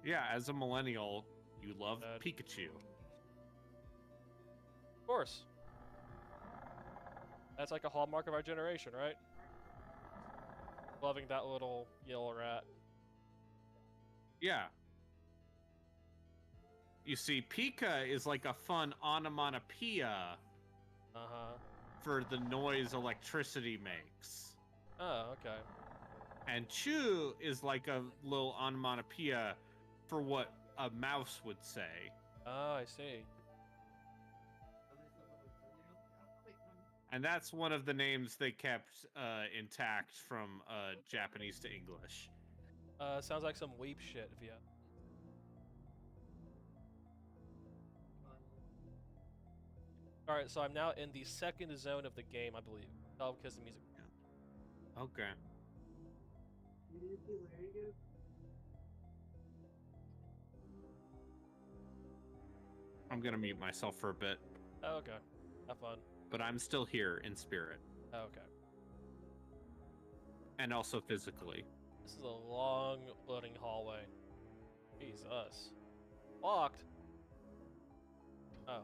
Yeah, as a millennial, you love Good. Pikachu. Of course. That's like a hallmark of our generation, right? Loving that little yellow rat. Yeah. You see, Pika is like a fun onomatopoeia Uh-huh. for the noise electricity makes. Oh, okay. And Chew is like a little onomatopoeia for what a mouse would say. Oh, I see. And that's one of the names they kept intact from Japanese to English. Sounds like some weep shit, if you have. Alright, so I'm now in the second zone of the game, I believe. Oh, because the music. Okay. I'm gonna mute myself for a bit, Oh, okay. Have fun. but I'm still here in spirit. Oh, okay. And also physically. This is a long loading hallway. Jesus. Locked. Oh.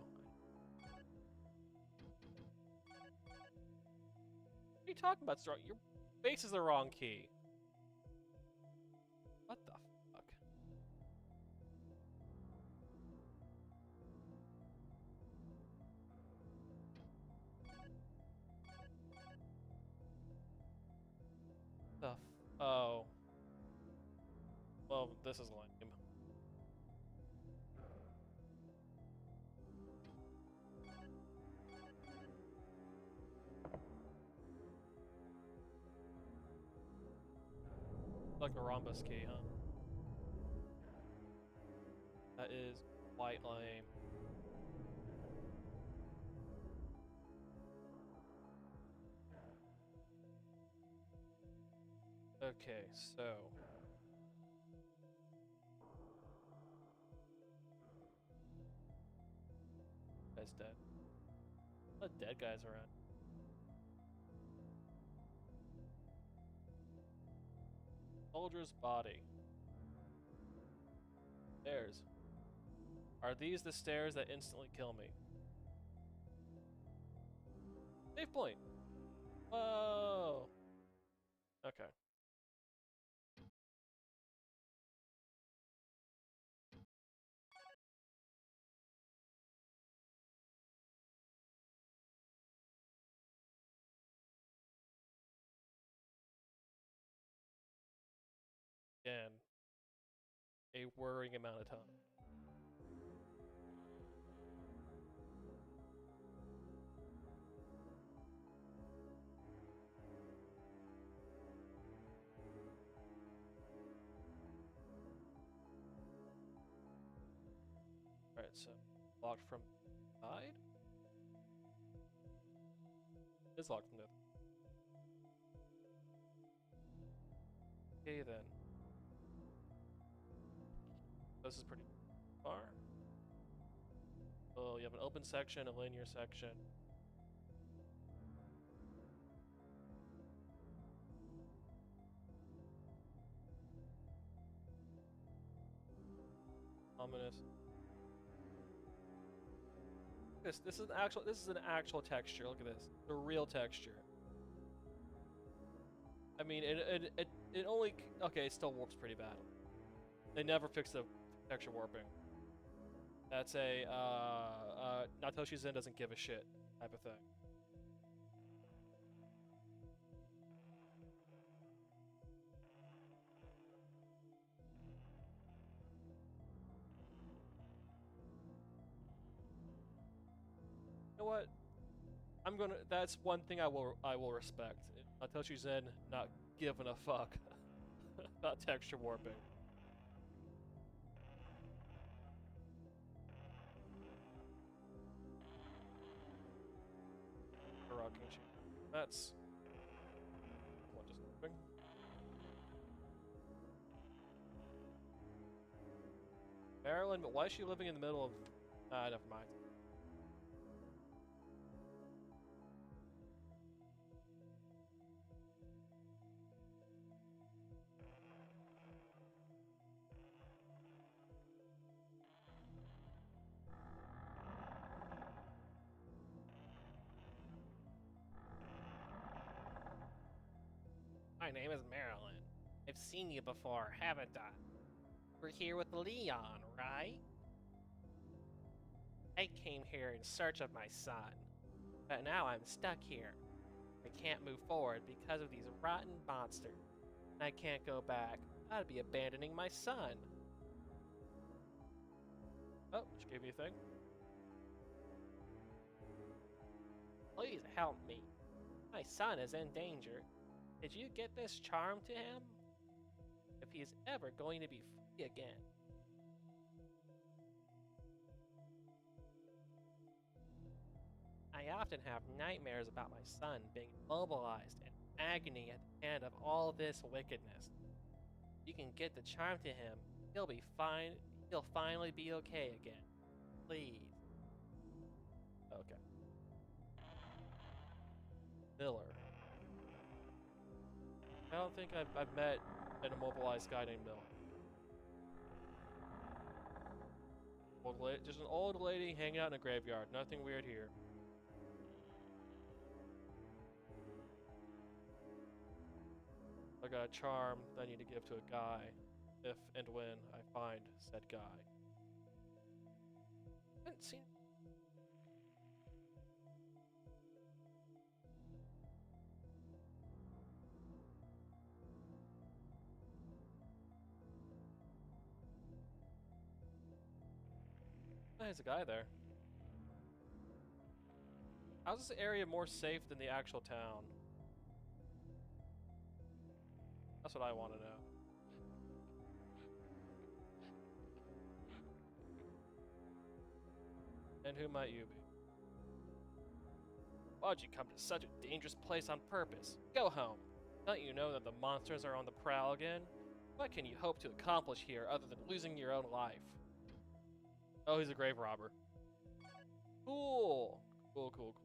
What are you talking about, Star? Your base is the wrong key. What the fuck? Oh. Well, this is lame. Like a rhombus key, huh? That is quite lame. Okay, so guy's dead. A lot of dead guys around. Soldier's body. Stairs. Are these the stairs that instantly kill me? Save point. Whoa. Okay. Again, a worrying amount of time. Alright, so locked from side? It's locked from the other. Okay then. This is pretty far. Oh, you have an open section, a linear section. Ominous. This is an actual texture. Look at this. The real texture. I mean, it only okay. It still warps pretty bad. They never fix the texture warping. That's a Natoshi Zen doesn't give a shit type of thing. You know what? I'm gonna. That's one thing I will respect. Natoshi Zen not giving a fuck about texture warping. That's what just moving. Maryland, but why is she living in the middle of? Never mind. My name is Marilyn. I've seen you before, haven't I? We're here with Leon, right? I came here in search of my son, but now I'm stuck here. I can't move forward because of these rotten monsters. And I can't go back. I'd be abandoning my son. Oh, she gave me a thing. Please help me. My son is in danger. Did you get this charm to him? If he is ever going to be free again. I often have nightmares about my son being immobilized in agony at the hand of all this wickedness. You can get the charm to him, he'll be fine. He'll finally be okay again. Please. Okay. Miller. I don't think I've met an immobilized guy named Miller. Just an old lady hanging out in a graveyard. Nothing weird here. I got a charm that I need to give to a guy if and when I find said guy. I haven't seen. Oh, there's a guy there. How's this area more safe than the actual town? That's what I want to know. And who might you be? Why'd you come to such a dangerous place on purpose? Go home. Don't you know that the monsters are on the prowl again? What can you hope to accomplish here other than losing your own life? Oh, he's a grave robber. Cool. Cool, cool, cool.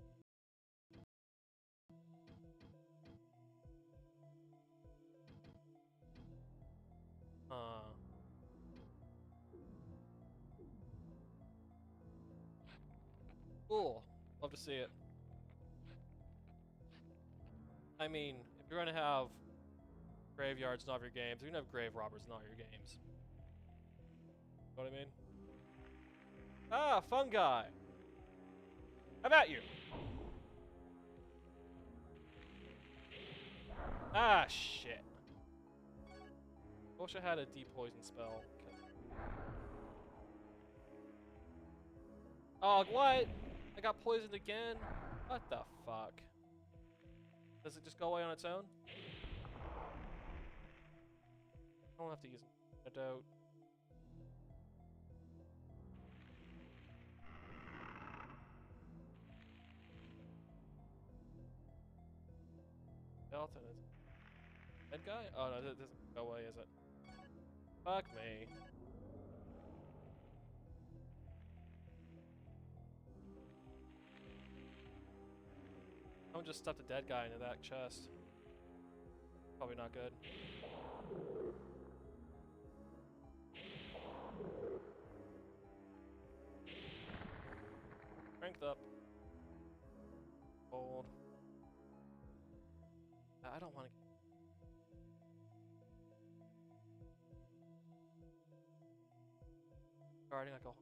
Cool. Love to see it. I mean, if you're gonna have graveyards in all of your games, you're gonna have grave robbers in all your games. Know what I mean? Ah, fungi! How about you? Ah, shit. Wish I had a depoison spell. Oh, what? I got poisoned again? What the fuck? Does it just go away on its own? I don't have to use an antidote. Skeleton is dead guy? Oh no, this doesn't go away, is it? Fuck me. Someone just stuffed a dead guy into that chest. Probably not good. Strength up. Gold. I don't want to. Guarding like a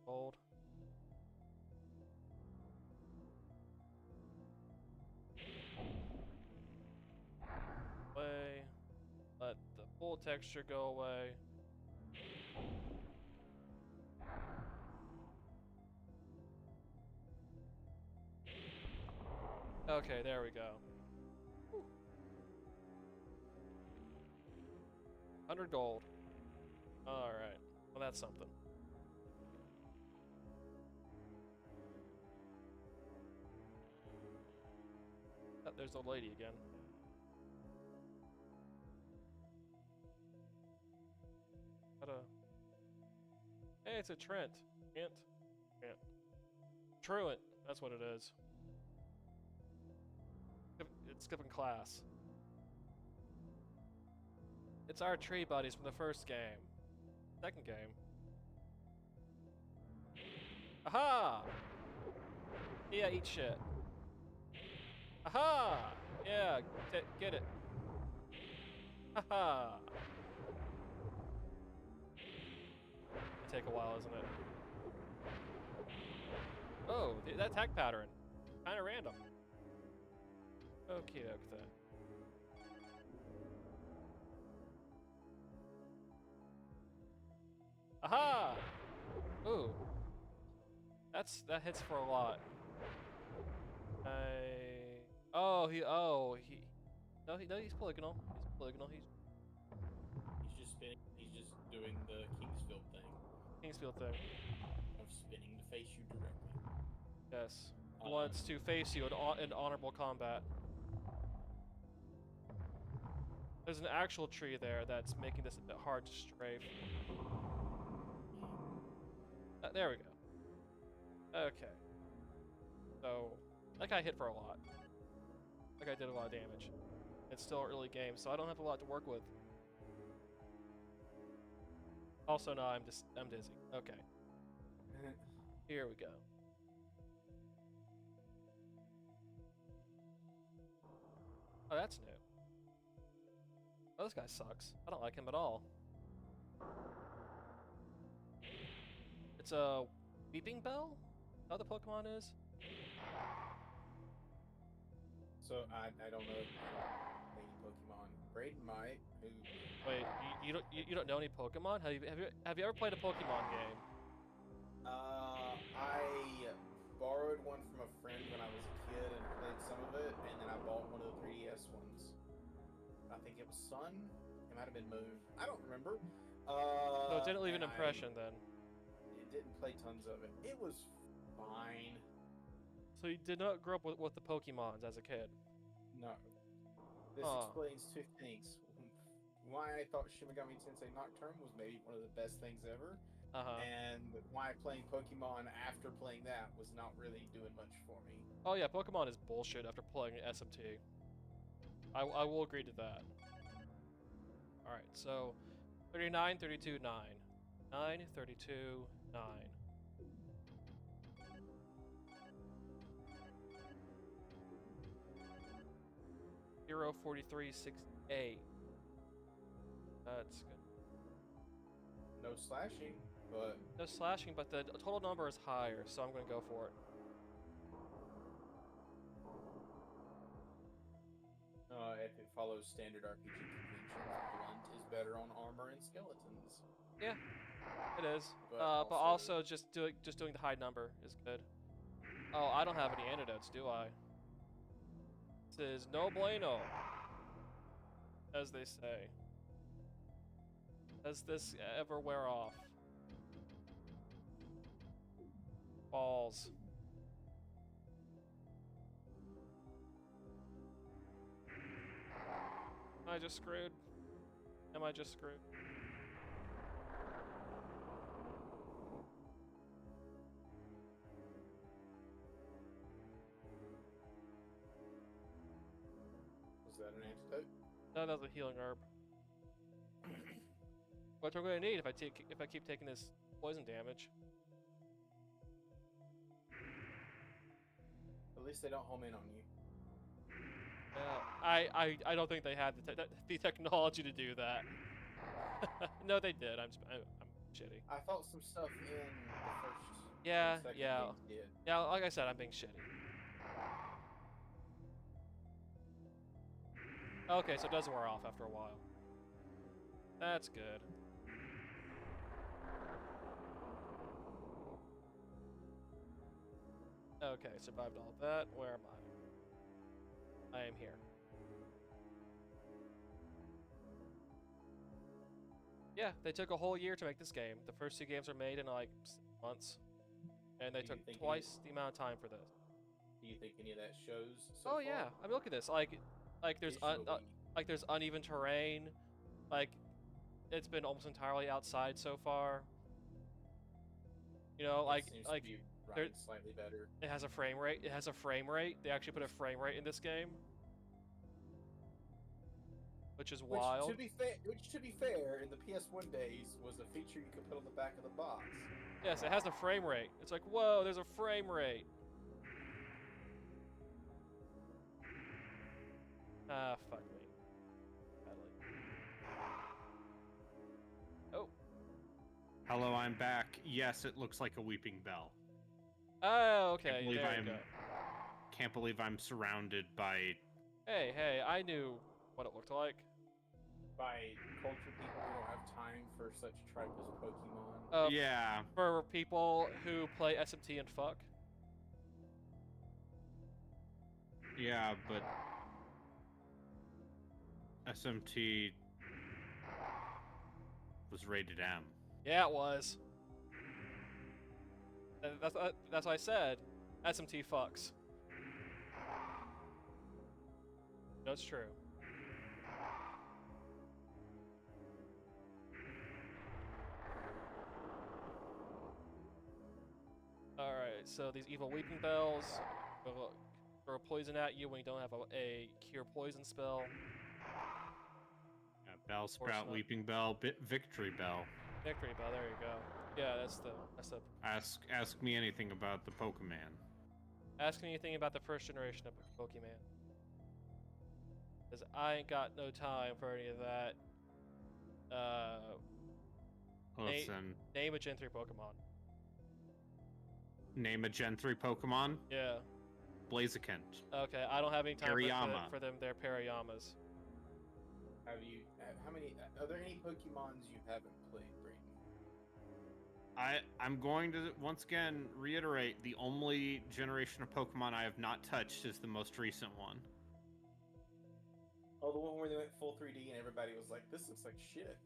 gold. Away. Let the full texture go away. Okay, there we go. 100 gold. Alright. Well, that's something. Oh, there's the old lady again. Hey, it's a Trent. Trent. Truant. That's what it is. It's skipping class. It's our tree buddies from the first game. Second game. Aha! Yeah, eat shit. Aha! Yeah, get it. Haha! It'll take a while, isn't it? Oh, that attack pattern. Kinda random. Okay, okay. Aha! Ooh. That hits for a lot. No, he's polygonal. He's polygonal. He's just spinning. He's just doing the Kingsfield thing Kingsfield thing. of spinning to face you directly. Yes. He wants to face you in honorable combat. There's an actual tree there that's making this a bit hard to strafe. There we go. Okay. So, that guy hit for a lot. That guy did a lot of damage. It's still early game, so I don't have a lot to work with. Also, no, I'm dizzy. Okay. Here we go. Oh, that's new. Oh, this guy sucks. I don't like him at all. It's a Weeping Bell? How the Pokemon is? So I don't know any Pokemon. Braden might. Who? Wait, you don't know any Pokemon? Have you ever played a Pokemon game? I borrowed one from a friend when I was a kid and played some of it, and then I bought one of the 3DS ones. I think it was Sun. It might have been Moon. I don't remember. So it didn't leave an and impression then. It didn't play tons of it. It was fine. So you did not grow up with the Pokemons as a kid? No. This explains two things. Why I thought Shin Megami Tensei Nocturne was maybe one of the best things ever, and why playing Pokemon after playing that was not really doing much for me. Oh yeah, Pokemon is bullshit after playing SMT. I will agree to that. Alright, so 39, 32, 9. 9, 32, 9. 4368. That's good. No slashing, but No slashing, but the total number is higher, so I'm gonna go for it. if it follows standard RPG conventions, blunt is better on armor and skeletons. Yeah, it is. But But also just doing the high number is good. Oh, I don't have any antidotes, do I? This is no bueno, as they say. Does this ever wear off? Balls. Am I just screwed? Am I just screwed? Was that an antidote? No, that's a healing herb. What we're gonna need if I keep taking this poison damage. At least they don't home in on you. Yeah, I don't think they had the technology to do that. No, they did. I'm shitty. I thought some stuff in the first Yeah, and second yeah. games did. Yeah, like I said, I'm being shitty. Okay, so it doesn't wear off after a while. That's good. Okay, survived all of that. Where am I? I am here. Yeah, they took a whole year to make this game. The first 2 games were made in like 6 months. And they Do you took think twice the amount of time for this. Do you think any of that shows? So Oh far? yeah, I mean look at this. Like there's Visually. like there's uneven terrain. Like it's been almost entirely outside so far. You know, It like seems like to be there- running slightly better. it has a frame rate. It has a frame rate. They actually put a frame rate in this game, which is wild. Which to be fair, in the PS1 days was a feature you could put on the back of the box. Yes, it has a frame rate. It's like, whoa, there's a frame rate. Ah, fuck me. Badly. Oh. Hello, I'm back. Yes, it looks like a weeping bell. Oh, okay. Can't believe There you go. Can't believe I'm surrounded by. Hey, I knew what it looked like. By culture people who don't have time for such tripe as Pokemon. Yeah. For people who play SMT and fuck. Yeah, but SMT was rated M. Yeah, it was. That's what I said. SMT fucks. That's true. Alright, so these evil weeping bells will throw poison at you when you don't have a cure poison spell. Yeah, Bell Sprout, not. Weeping Bell, Victory Bell. Victory bell, there you go. Yeah, that's the Ask me anything about the Pokemon. Ask me anything about the first generation of Pokemon. Because I ain't got no time for any of that. Listen, Name a Gen 3 Pokemon. name a Gen 3 Pokemon. Yeah. Blaziken. Okay, I don't have any time Pariyama. for them. They're Parayamas. How many? Are there any Pokemons you haven't played, Brayden? I'm going to once again reiterate the only generation of Pokemon I have not touched is the most recent one. Oh, the one where they went full 3D and everybody was like, "This looks like shit."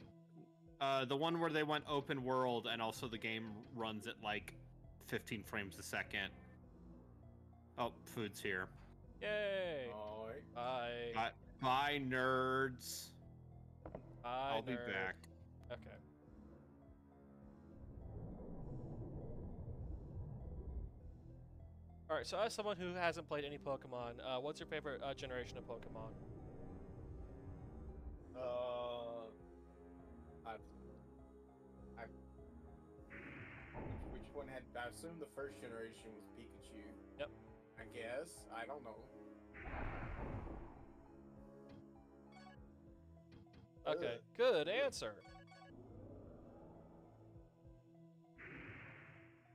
The one where they went open world and also the game runs at like 15 frames a second. Oh, food's here. Yay! Alright. Bye. Bye, nerds. Bye, I'll be nerd. back. Okay. Alright, so as someone who hasn't played any Pokemon, what's your favorite generation of Pokemon? Which one had? I assume the first generation was Pikachu. Yep. I guess. I don't know. Okay, Ugh. good answer.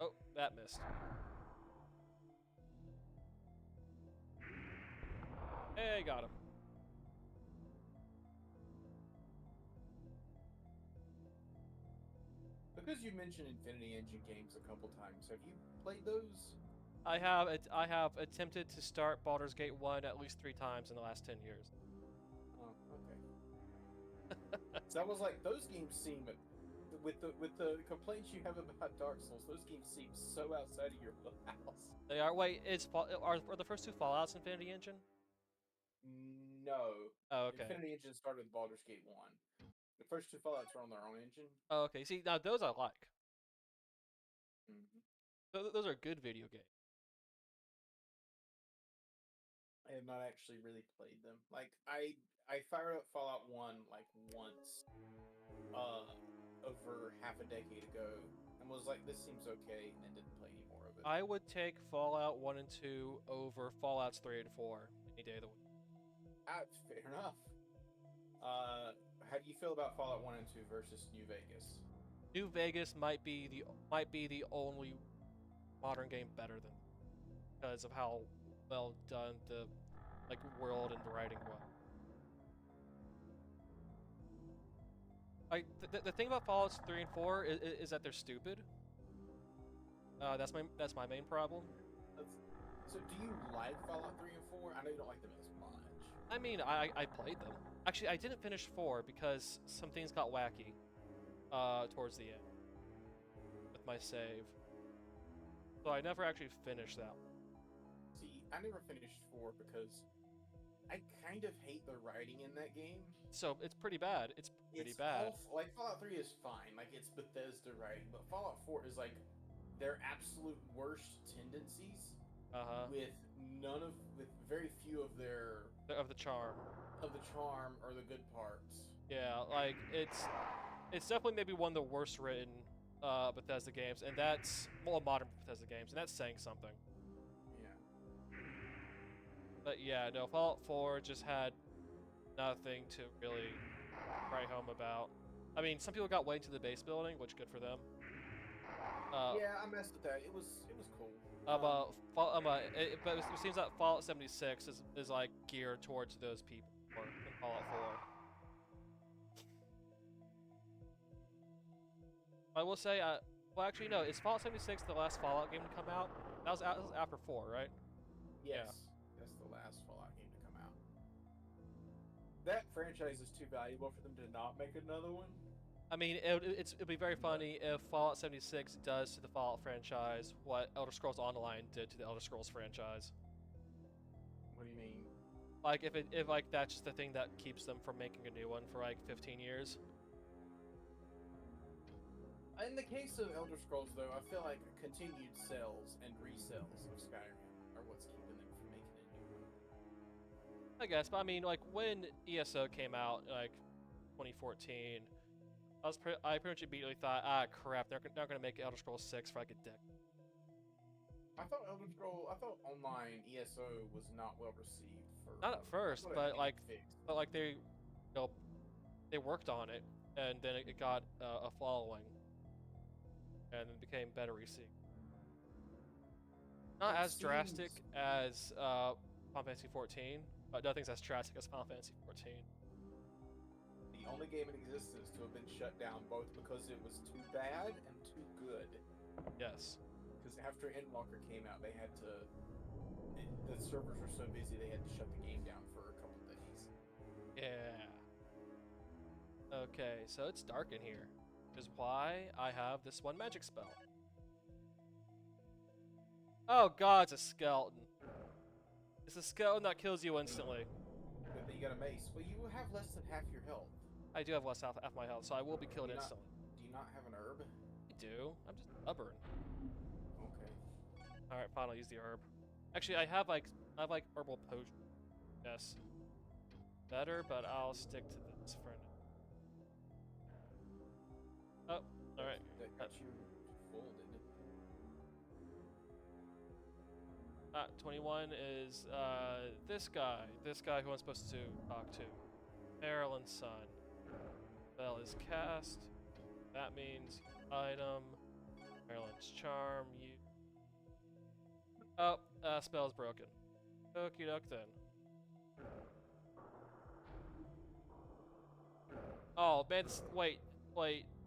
Oh, that missed. Hey, got him. Because you mentioned Infinity Engine games a couple times, have you played those? I have attempted to start Baldur's Gate 1 at least 3 times in the last 10 years. Oh, okay. So I was like, those games seem, with the complaints you have about Dark Souls, those games seem so outside of your wheelhouse. They are. Wait, are the first 2 Fallouts Infinity Engine? No. Oh, okay. Infinity Engine started with Baldur's Gate 1. The first 2 Fallouts were on their own engine. Oh, okay. See, now those I like. Mm-hmm. Those are good video games. I have not actually really played them. Like I fired up Fallout 1 like once, over half a decade ago, and was like, this seems okay, and then didn't play any more of it. I would take Fallout 1 and 2 over Fallouts 3 and 4 any day of the week. Fair enough. How do you feel about Fallout 1 and 2 versus New Vegas? New Vegas might be the only modern game better than, because of how well done the like world and the writing was. The thing about Fallout 3 and 4 is that they're stupid. That's my main problem. So do you like Fallout 3 and 4? I know you don't like them as much. I mean, I played them. Actually, I didn't finish 4 because some things got wacky towards the end with my save. So I never actually finished that one. See, I never finished 4 because I kind of hate the writing in that game. So it's pretty bad. It's pretty bad. Like Fallout 3 is fine, like it's Bethesda writing, but Fallout 4 is like their absolute worst tendencies. With very few of the charm or the good parts. Yeah, like it's definitely maybe one of the worst written Bethesda games, and that's modern Bethesda games, and that's saying something. Yeah. But yeah, no, Fallout 4 just had nothing to really write home about. I mean, some people got way into the base building, which good for them. Yeah, I messed with that. It was cool. But it seems that Fallout 76 is like geared towards those people in Fallout 4. I will say, well, actually, no. Is Fallout 76 the last Fallout game to come out? That was after 4, right? Yes, yeah. That's the last Fallout game to come out. That franchise is too valuable for them to not make another one. I mean, it'd be very funny if Fallout 76 does to the Fallout franchise what Elder Scrolls Online did to the Elder Scrolls franchise. What do you mean? Like if like that's just the thing that keeps them from making a new one for like 15 years. In the case of Elder Scrolls, though, I feel like continued sales and resells of Skyrim are what's keeping them from making a new one. I guess, but I mean, like when ESO came out, like 2014. I pretty much immediately thought, crap, they're not gonna make Elder Scrolls 6 for like a decade. I thought online ESO was not well received for. Not at first, but like they, they worked on it, and then it got a following, and it became better received. Not as drastic as Final Fantasy 14, but nothing's as drastic as Final Fantasy 14. The only game in existence to have been shut down both because it was too bad and too good. Yes. Because after Endwalker came out, they had to. The servers were so busy they had to shut the game down for a couple days. Yeah. Okay, so it's dark in here, which is why I have this one magic spell. Oh god, it's a skeleton. It's a skeleton that kills you instantly. But you got a mace. Well, you have less than half your health. I do have less half my health, so I will be killed instantly. Do you not have an herb? I do. I'm just stubborn. Okay. Alright, fine, I'll use the herb. Actually, I have like herbal potion. Yes. Better, but I'll stick to this for now. Oh, alright. That got you full, didn't it? 21 is this guy who I'm supposed to talk to. Marilyn's son. Spell is cast. That means item. Marilyn's charm. You. Oh, spell's broken. Okie doke then. Oh man, wait.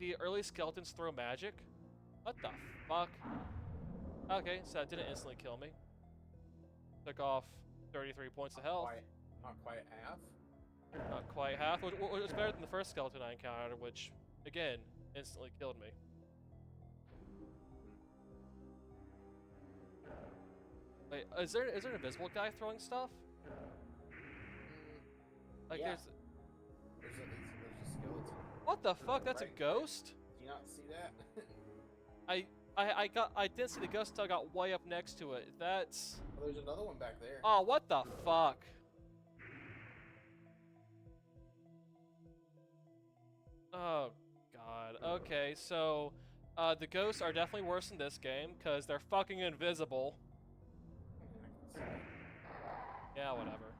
The early skeletons throw magic? What the fuck? Okay, so that didn't instantly kill me. Took off 33 points of health. Not quite half. Not quite half, which was better than the first skeleton I encountered, which, again, instantly killed me. Wait, is there an invisible guy throwing stuff? Like yeah. there's a skeleton. What the fuck? That's a ghost? Do you not see that? I didn't see the ghost until I got way up next to it. That's... Well, there's another one back there. Oh, what the fuck? Oh, God. Okay, so... the ghosts are definitely worse in this game, because they're fucking invisible. Yeah, whatever.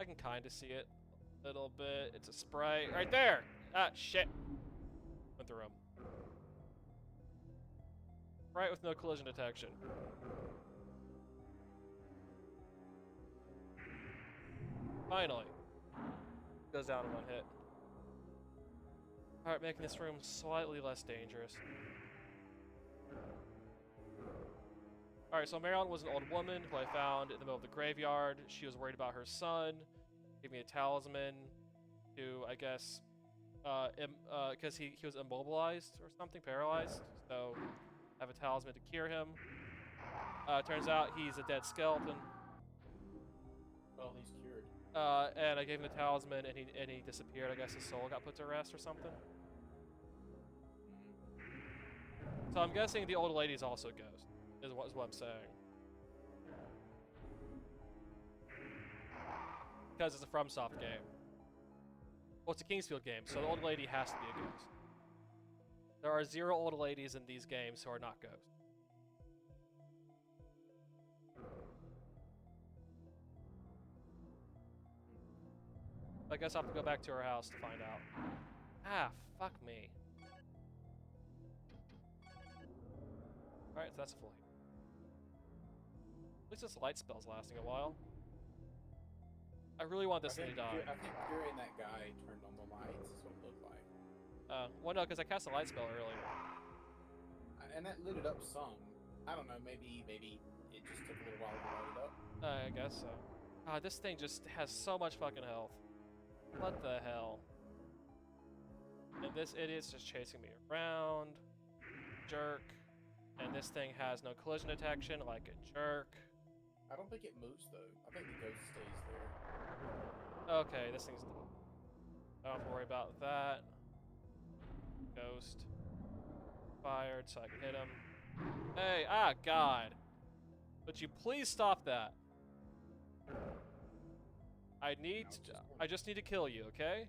I can kinda see it a little bit. It's a sprite. Right there! Ah, shit. driving through them. Right, with no collision detection. Finally. Goes down in one hit. Alright, making this room slightly less dangerous. Alright, so Marilyn was an old woman who I found in the middle of the graveyard. She was worried about her son. Gave me a talisman to, I guess, because he was immobilized or something, paralyzed. So I have a talisman to cure him. Turns out he's a dead skeleton. Well, he's cured. And I gave him the talisman, and he disappeared. I guess his soul got put to rest or something. So I'm guessing the old lady's also a ghost, is what I'm saying. Because it's a FromSoft game. Well, it's a Kingsfield game, so the old lady has to be a ghost. There are 0 old ladies in these games who are not ghosts. I guess I'll have to go back to her house to find out. Ah, fuck me. Alright, so that's a full heal. At least this light spell's lasting a while. I really want this thing to die. I think curing that guy turned on the lights is what it looked like. Well, no, because I cast a light spell earlier. And that lit it up some. I don't know, maybe it just took a little while to light it up. I guess so. This thing just has so much fucking health. What the hell? And this idiot's just chasing me around. Jerk. And this thing has no collision detection, like a jerk. I don't think it moves though. I think the ghost stays there. Okay, this thing's done. I don't have to worry about that. Ghost. Fired so I can hit him. Hey, God. Would you please stop that? I just need to kill you, okay?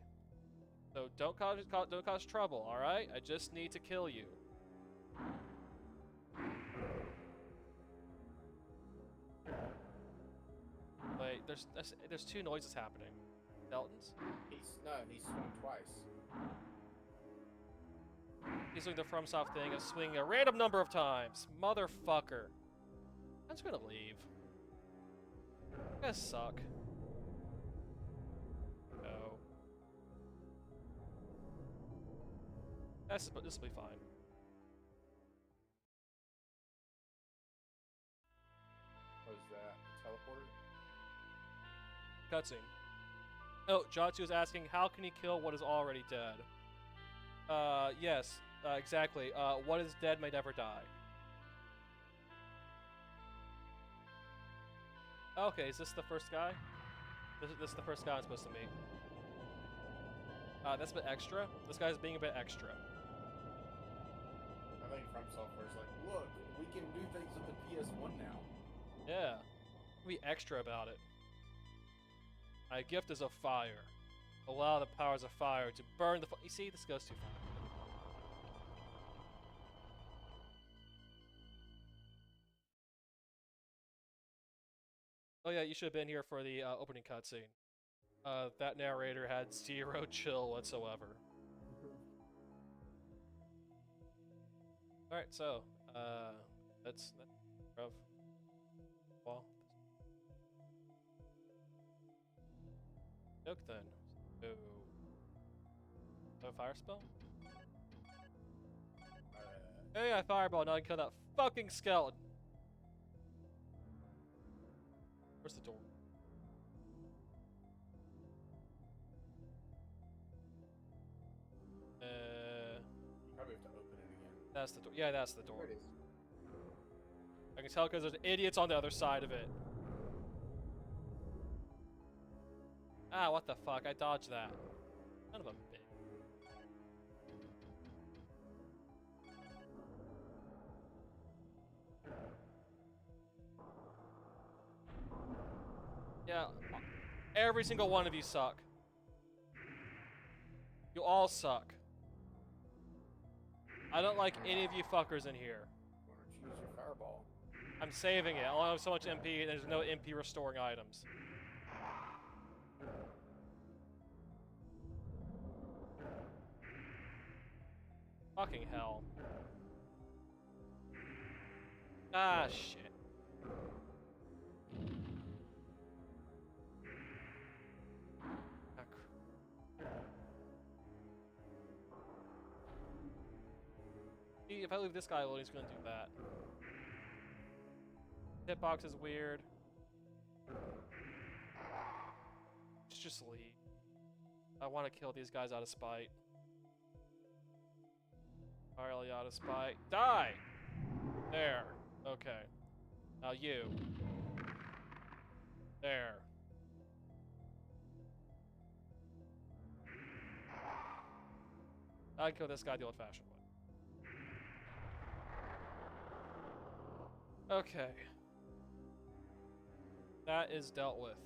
So don't cause trouble, all right? I just need to kill you. Wait, there's 2 noises happening. Skeletons? He's swung twice. He's doing the FromSoft thing of swinging a random number of times. Motherfucker. I'm just gonna leave. You guys suck. No. This will be fine. What is that? Teleporter? Cutscene. Oh, Jatsu is asking, how can he kill what is already dead? Yes, exactly. What is dead may never die. Okay, is this the first guy? This is the first guy I'm supposed to meet. That's a bit extra. This guy's being a bit extra. I think FromSoftware's like, look, we can do things with the PS1 now. Yeah. Be extra about it. My gift is of fire. Allow the powers of fire to burn the You see, this goes too far. Oh yeah, you should have been here for the opening cutscene. That narrator had 0 chill whatsoever. Alright, so, that's rough. Well. Joke then. So, a fire spell? Hey, I fireball, now I can kill that fucking skeleton! Where's the door? You probably have to open it again. That's the door. Yeah, that's the door. There it is. I can tell because there's idiots on the other side of it. Ah, what the fuck? I dodged that. Son of a bitch. Yeah, every single one of you suck. You all suck. I don't like any of you fuckers in here. Why don't you use your fireball? I'm saving it. I only have so much MP, and there's no MP restoring items. Fucking hell. Ah, shit. Ah, see, if I leave this guy alone, he's gonna do that. Hitbox is weird. Just leave. I want to kill these guys out of spite. Entirely out of spite. Die! There. Okay. Now you. There. I'd kill this guy the old-fashioned way. Okay. That is dealt with.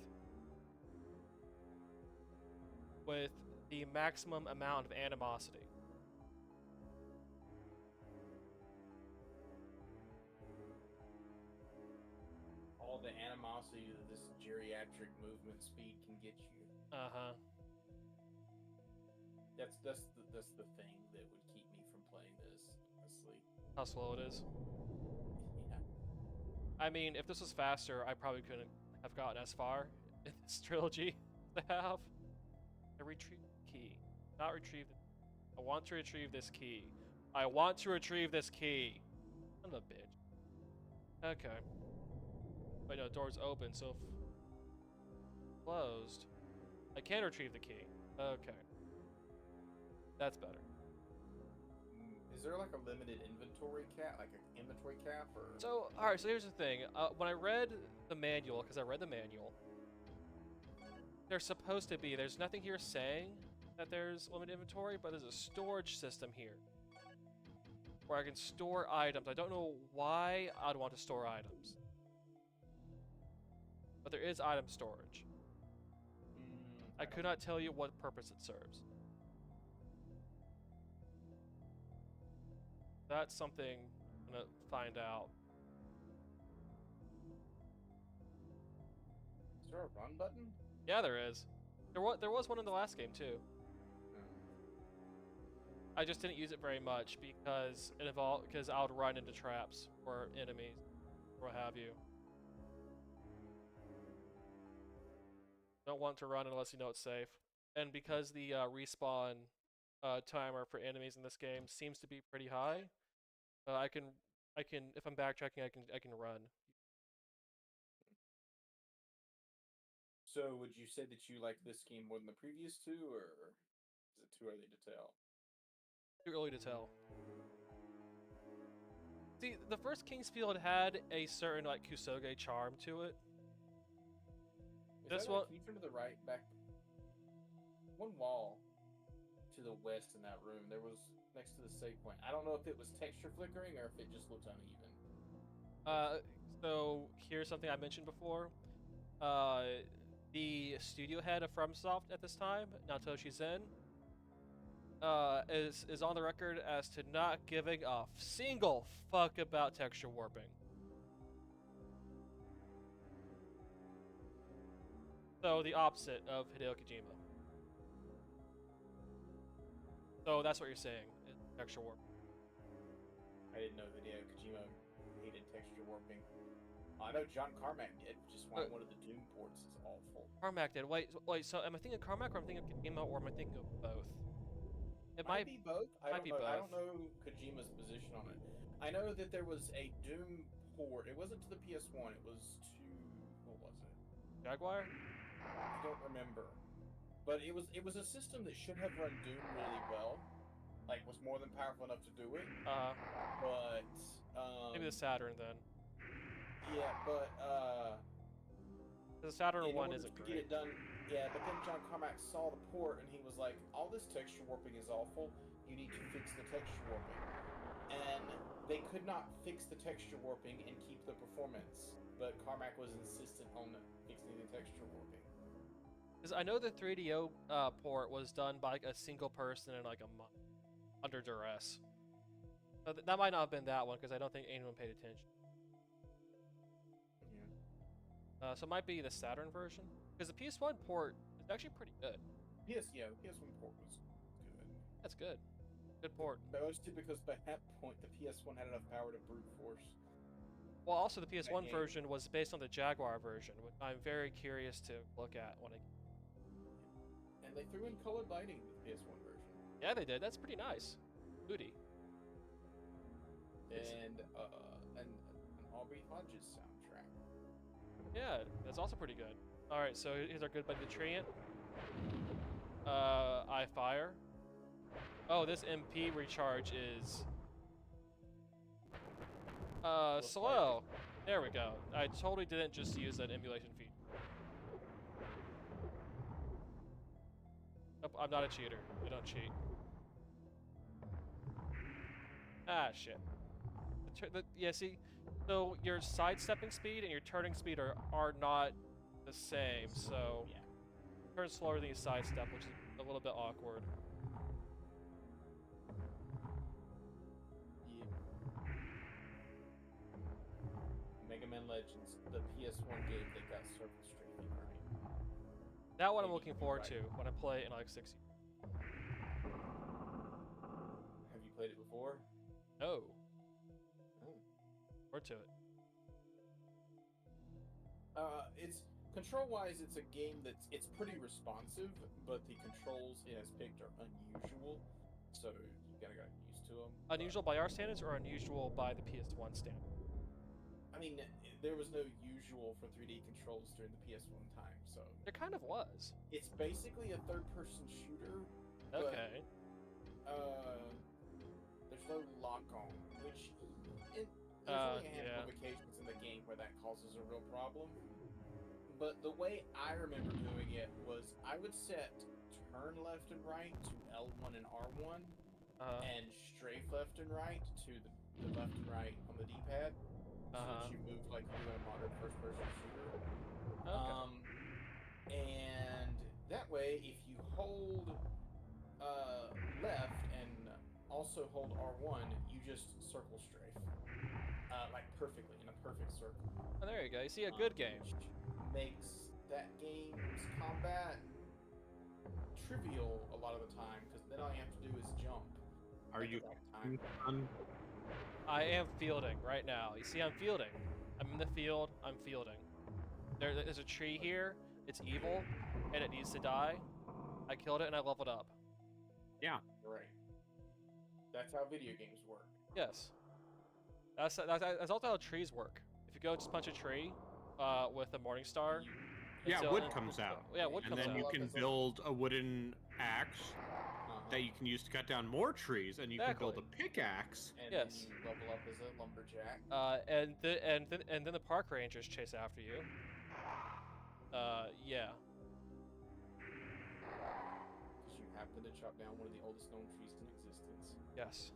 With the maximum amount of animosity. All the animosity that this geriatric movement speed can get you. Uh-huh. That's the thing that would keep me from playing this, honestly. How slow it is. Yeah. I mean, if this was faster, I probably couldn't have gotten as far in this trilogy as I have. I retrieve the key. Not retrieve the... I want to retrieve this key. I want to retrieve this key. Son of a bitch. Okay. Wait, no, door's open, so if... closed. I can retrieve the key. Okay. That's better. Is there like a limited inventory cap, like an inventory cap, or? So, alright, so here's the thing. When I read the manual, because I read the manual, there's supposed to be, there's nothing here saying that there's limited inventory, but there's a storage system here where I can store items. I don't know why I'd want to store items, but there is item storage. I could not tell you what purpose it serves. That's something I'm gonna find out. Is there a run button? Yeah, there is. There was one in the last game too. I just didn't use it very much because I would run into traps or enemies or what have you. Don't want to run unless you know it's safe. And because the respawn timer for enemies in this game seems to be pretty high, I can if I'm backtracking, I can run. So, would you say that you like this game more than the previous two, or is it too early to tell? Too early to tell. See, the first Kingsfield had a certain like Kusoge charm to it. This one, can you turn to the right, back one wall to the west in that room? There was next to the save point. I don't know if it was texture flickering or if it just looked uneven. So here's something I mentioned before. The studio head of FromSoft at this time, Naotoshi Zen, is on the record as to not giving a single fuck about texture warping. So the opposite of Hideo Kojima. So that's what you're saying, texture warp. I didn't know Hideo Kojima hated texture warping. I know John Carmack did, just why one of the Doom ports is awful. Carmack did. Wait, so am I thinking of Carmack or am I thinking of Kojima or am I thinking of both? It might be both. I don't know. I don't know Kojima's position on it. I know that there was a Doom port. It wasn't to the PS1. It was to, what was it? Jaguar? I don't remember. But it was a system that should have run Doom really well. Like, was more than powerful enough to do it. But maybe the Saturn then. Yeah, but the Saturn one isn't to great. get it done. Yeah, but then John Carmack saw the port and he was like, "All this texture warping is awful. You need to fix the texture warping." And they could not fix the texture warping and keep the performance. But Carmack was insistent on fixing the texture warping. Because I know the 3DO port was done by like a single person in like a month, under duress. So that might not have been that one because I don't think anyone paid attention. Yeah. So it might be the Saturn version because the PS1 port is actually pretty good. PS1 port was good. That's good. Good port. Mostly because by that point the PS1 had enough power to brute force. Well, also the PS1 game. version was based on the Jaguar version, which I'm very curious to look at when I. And they threw in colored lighting with the PS1 version. Yeah, they did. That's pretty nice. Booty. And an Aubrey Hodges soundtrack. Yeah, that's also pretty good. All right, so here's our good buddy the Treant. I fire. Oh, this MP recharge is slow. There we go. I totally didn't just use that emulation feature. Nope, I'm not a cheater. I don't cheat. Ah, shit. Yeah, see, so your sidestepping speed and your turning speed are not the same, so Yeah. turn slower than you sidestep, which is a little bit awkward. Yeah. Mega Man Legends, the PS1 game that got circle strafing right. That one I'm Maybe looking you're forward right. to when I play in like 6 years. Have you played it before? No, Oh. forward to it. It's control-wise, it's a game it's pretty responsive, but the controls it has picked are unusual, so you gotta get used to them. Unusual by our standards or unusual by the PS1 standard? I mean, there was no usual for 3D controls during the PS1 time, so There kind of was. it's basically a third-person shooter. But, Okay. there's no lock-on, which there's only a handful yeah. of occasions in the game where that causes a real problem. But the way I remember doing it was I would set turn left and right to L1 and R1, and strafe left and right to the left and right on the D-pad, so that you move like you do in a modern first-person shooter. Okay. And that way, if you hold left and also hold R1, you just circle strafe, like perfectly in a perfect circle. Oh, there you go. You see, a good game. Which makes that game's combat trivial a lot of the time, because then all you have to do is jump. Are at you the right time. on? I am fielding right now. You see, I'm fielding. I'm in the field. I'm fielding. There's a tree here. It's evil, and it needs to die. I killed it, and I leveled up. Yeah. Right. That's how video games work. Yes. That's also how trees work. If you go just punch a tree with a morning star. Yeah, until- wood comes out. Yeah, wood And comes then out. you can build a wooden axe Uh-huh. that you can use to cut down more trees, and you can build a pickaxe. And Yes. then you level up as a lumberjack. And then the park rangers chase after you. Yeah. Because you happen to chop down one of the oldest known trees in existence. Yes.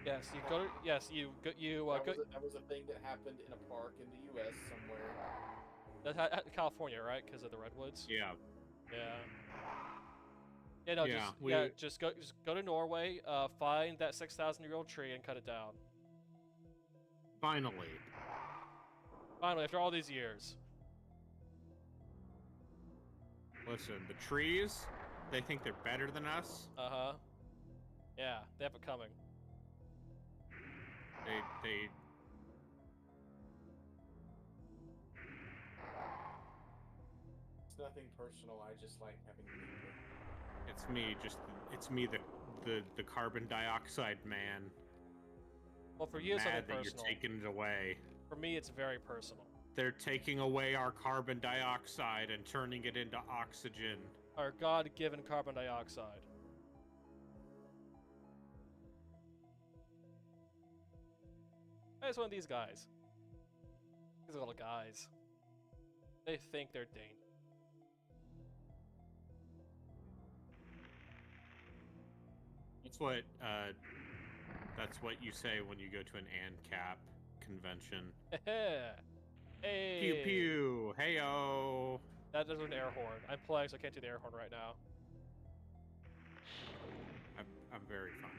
Yes. You go to. Yes. You go. That was a thing that happened in a park in the U.S. somewhere. That's California, right? Because of the redwoods. Yeah. Yeah. Yeah. No. Yeah, Just go to Norway. Find that 6,000-year-old tree and cut it down. Finally. Finally, after all these years. Listen, the trees, they think they're better than us. Yeah. They have it coming. They It's nothing personal. I just like having people. it's me, the carbon dioxide man. Well, for you, it's Mad something that personal. you're taking it away. For me, it's very personal. They're taking away our carbon dioxide and turning it into oxygen. Our God-given carbon dioxide. It's one of these guys. These little guys. They think they're dangerous. That's what you say when you go to an ANCAP convention. Hey! Pew pew! Heyo! That does an air horn. I'm playing, so I can't do the air horn right now. I'm very funny.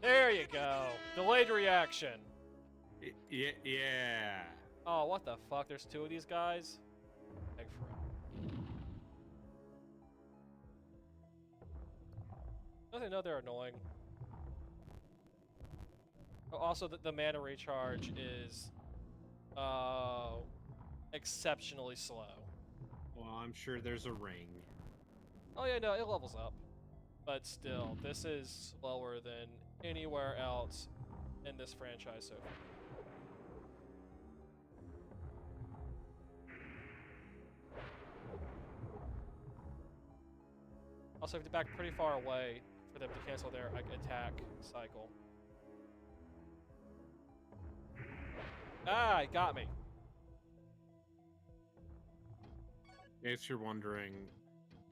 There you go. Delayed reaction. Yeah. Oh, what the fuck? There's two of these guys? I know they're annoying. Also, the mana recharge is exceptionally slow. Well, I'm sure there's a ring. Oh yeah, no, it levels up. But still, this is slower than anywhere else in this franchise so far. Also, you have to back pretty far away for them to cancel their attack cycle. Ah, it got me. In case you're wondering,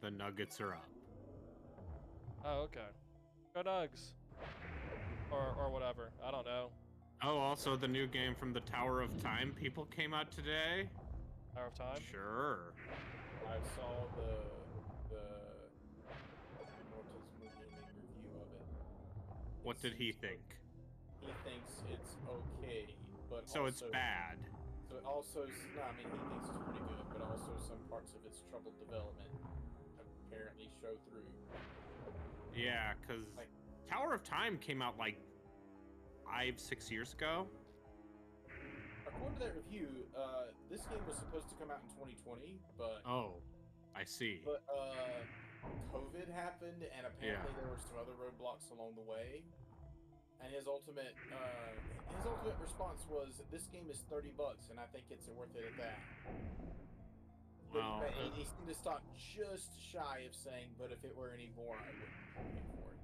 the Nuggets are up. Oh, okay. Go Nugs. Or whatever. I don't know. Oh, also the new game from the Tower of Time people came out today. Hour of Time? Sure. I saw the Mortis movie review of it. What did he think? He thinks it's okay, but So also, it's bad. So it also, no, I mean he thinks it's pretty good, but also some parts of its troubled development apparently show through. Yeah, because Like- Tower of Time came out like 5-6 years ago. According to that review, this game was supposed to come out in 2020, but Oh, I see. COVID happened, and apparently there were some other roadblocks along the way. And his ultimate response was, "This game is $30, and I think it's worth it at that." Well, But he seemed to stop just shy of saying, "But if it were any more, I wouldn't pay for it."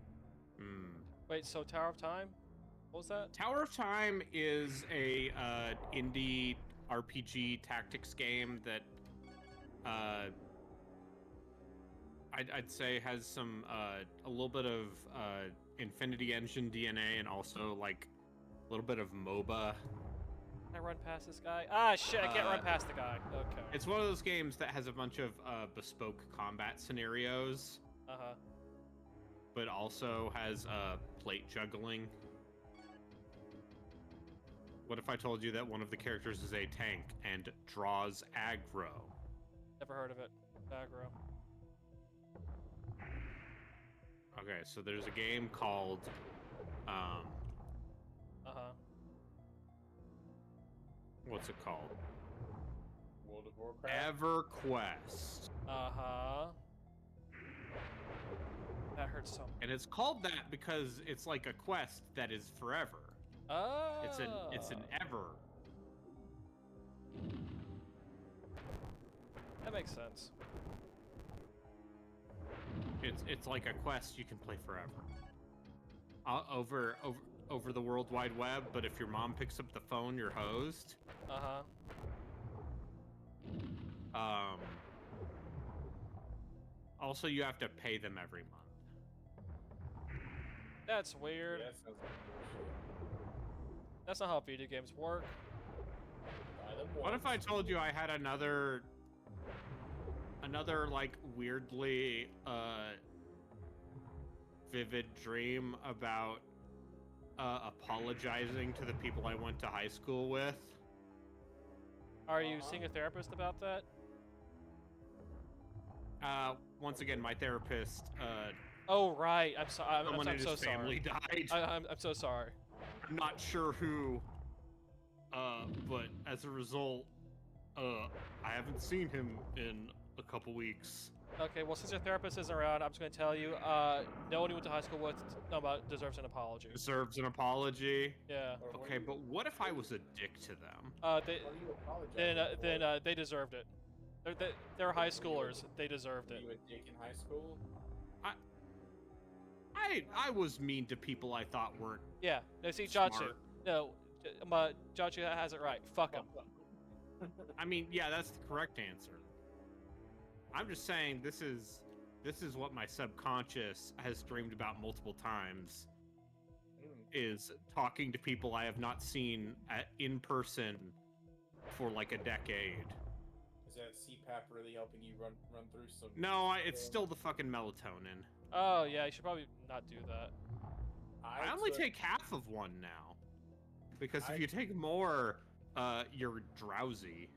Wait, so Tower of Time? What was that? Tower of Time is a indie RPG tactics game that I'd say has some a little bit of Infinity Engine DNA and also like a little bit of MOBA. Can I run past this guy? Ah, shit, I can't run past the guy. Okay. It's one of those games that has a bunch of bespoke combat scenarios, Uh-huh. but also has plate juggling. What if I told you that one of the characters is a tank and draws aggro? Never heard of it. Aggro. Okay, so there's a game called Uh-huh. what's it called? World of Warcraft. EverQuest. Uh-huh. That hurts so much. And it's called that because it's like a quest that is forever. Oh. It's an ever. That makes sense. It's like a quest you can play forever. Over the World Wide Web, but if your mom picks up the phone, you're hosed. Uh-huh. Also, you have to pay them every month. That's weird. Yeah, that sounds like bullshit. That's not how video games work. Buy them What if I once. told you I had another like weirdly vivid dream about apologizing to the people I went to high school with? Are you seeing a therapist about that? Once again, my therapist, Oh, right. I'm sorry. someone I'm in so his family sorry. died. I'm so sorry. I'm not sure who, but as a result, I haven't seen him in a couple weeks. Okay, well, since your therapist isn't around, I'm just going to tell you, no one you went to high school with deserves an apology. Deserves an apology. Yeah. Or what Okay, do you- but what if I was a dick to them? They, what do you apologize then for? they deserved it. They're high schoolers. They deserved Were it. you a dick in high school? I was mean to people I thought weren't Yeah. No, see, Jachu. smart. No, Jachu has it right. Fuck him. I mean, yeah, that's the correct answer. I'm just saying this is what my subconscious has dreamed about multiple times. Is talking to people I have not seen in person for like a decade. Is that CPAP really helping you run through some? No, it's still the fucking melatonin. Oh, yeah, you should probably not do that. I only take half of one now. Because if you take more, you're drowsy.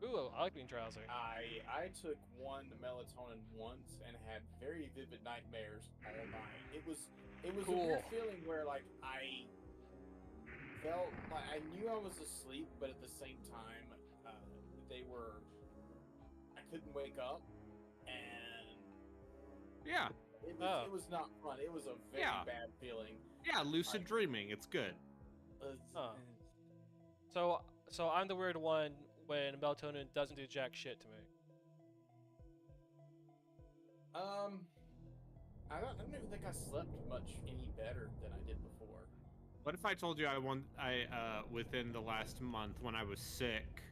Ooh, I like being drowsy. I took one melatonin once and had very vivid nightmares all night. It was Cool. a weird feeling where like I felt like I knew I was asleep, but at the same time, I couldn't wake up, and Yeah. it was not fun. It was a very bad feeling. Yeah, lucid dreaming. It's good. So I'm the weird one when melatonin doesn't do jack shit to me. I don't even think I slept much any better than I did before. What if I told you within the last month when I was sick,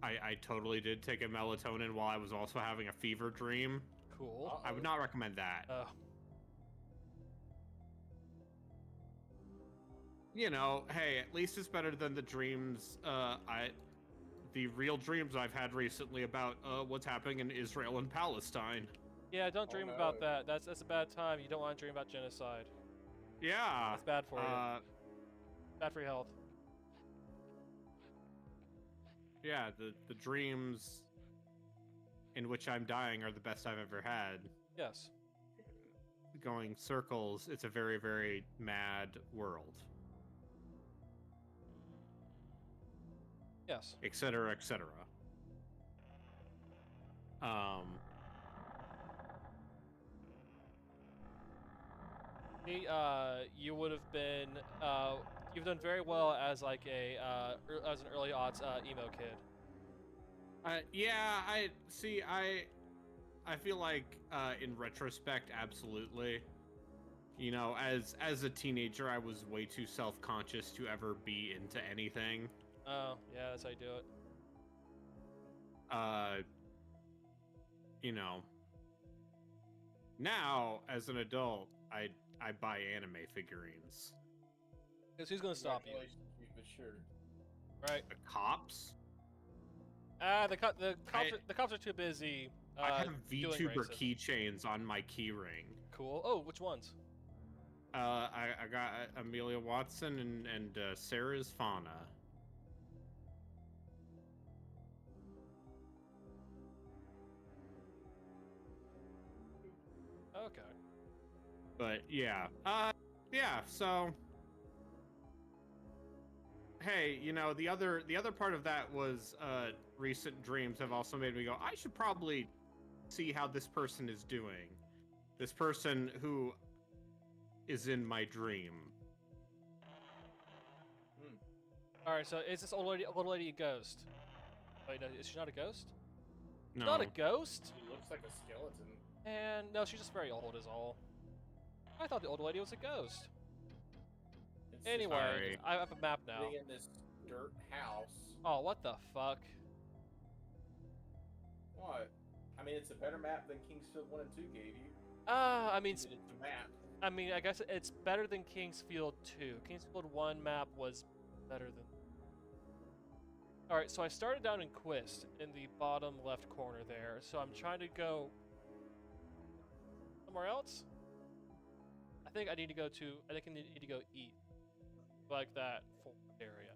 I totally did take a melatonin while I was also having a fever dream? Cool. Uh-oh. I would not recommend that. You know, hey, at least it's better than the dreams, the real dreams I've had recently about what's happening in Israel and Palestine. Yeah, don't dream about that. That's a bad time. You don't want to dream about genocide. Yeah. It's bad for you. Bad for your health. Yeah, the dreams in which I'm dying are the best I've ever had. Yes. Going circles, it's a very, very mad world. Yes. Etc., etc. You would have been, you've done very well as like as an early aughts emo kid. Yeah, I feel like in retrospect, absolutely. You know, as a teenager, I was way too self-conscious to ever be into anything. Oh, yeah, that's how you do it. You know, now as an adult, I buy anime figurines. Because who's gonna stop you? For sure. Right. The cops? The cops are too busy. I have doing VTuber racism. keychains on my keyring. Cool. Oh, which ones? I got Amelia Watson and Sarah's Fauna. Okay. But yeah, so hey, you know, the other part of that was recent dreams have also made me go, I should probably see how this person is doing. This person who is in my dream. All right. So is this old lady a ghost? Wait, no, is she not a ghost? No. Not a ghost. She looks like a skeleton. And no, she's just very old, is all. I thought the old lady was a ghost. It's Anyway, Sorry. I have a map now. living in this dirt house. Oh, what the fuck? What? I mean, it's a better map than Kingsfield 1 and 2 gave you. I mean, It's a map. I guess it's better than Kingsfield 2. Kingsfield 1 map was better than. Alright, so I started down in Quist, in the bottom left corner there, so I'm trying to go somewhere else? I think I need to go eat. Like that full area.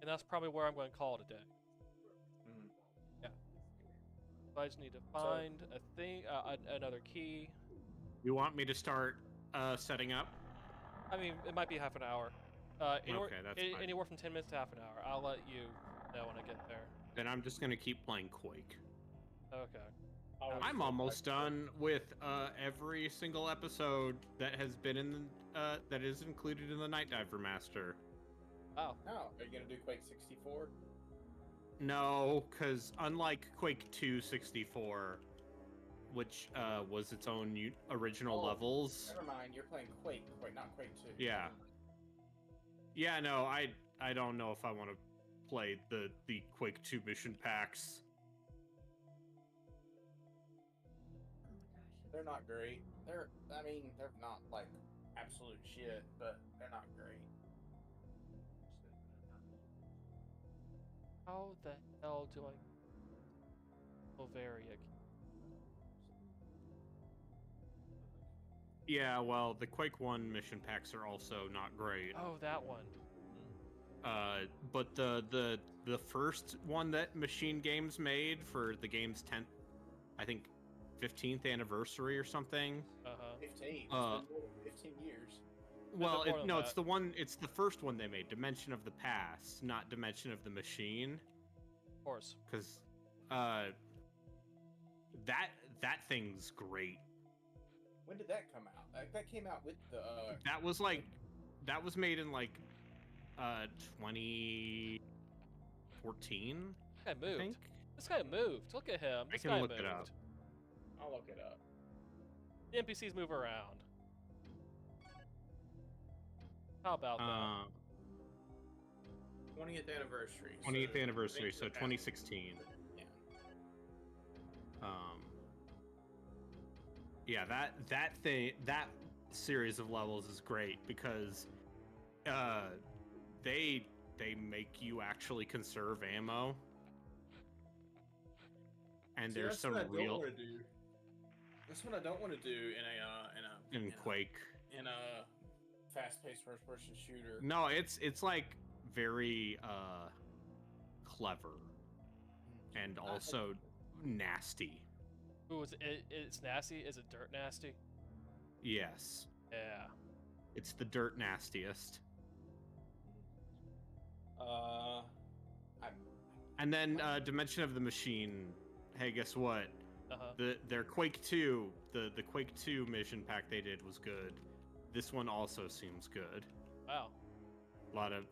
And that's probably where I'm going to call it a day. Yeah. So I just need to find a thing, another key. You want me to start setting up? I mean, it might be half an hour. Okay, that's fine. Anywhere from 10 minutes to half an hour. I'll let you know when I get there. Then I'm just gonna keep playing Quake. Okay. I'm almost done with every single episode that has been in that is included in the Night Dive remaster. Wow. Oh, are you gonna do Quake 64? No, because unlike Quake 2 64, which was its own original levels. Never mind, you're playing Quake, not Quake 2. Yeah. Yeah, no, I don't know if I want to play the Quake 2 mission packs. They're not great. They're not like absolute shit, but they're not great. How the hell do I... Bavaria. Yeah, well, the Quake 1 mission packs are also not great. Oh, that one. But the first one that Machine Games made for the game's 10th, I think 15th anniversary or something. 15. It's been more than 15 years. Well, it's the first one they made, Dimension of the Past, not Dimension of the Machine. Of course. Because that thing's great. When did that come out? That came out with the that was made in like 2014. This guy moved. I think. This guy moved. Look at him. This I can guy look moved. it up. I'll look it up. The NPCs move around. How about that? 20th anniversary. 20th so anniversary, things so have happened. 2016. Yeah. That series of levels is great because they make you actually conserve ammo, and See, there's that's some what I don't real wanna do. That's what I don't want to do in Quake. in a fast-paced first-person shooter. No, it's like very clever and also nasty. Ooh, it's nasty? Is it dirt nasty? Yes, Yeah. it's the dirt nastiest. And then Dimension of the Machine. Hey, guess what? Their Quake 2, the Quake 2 mission pack they did was good. This one also seems good. Wow. A lot of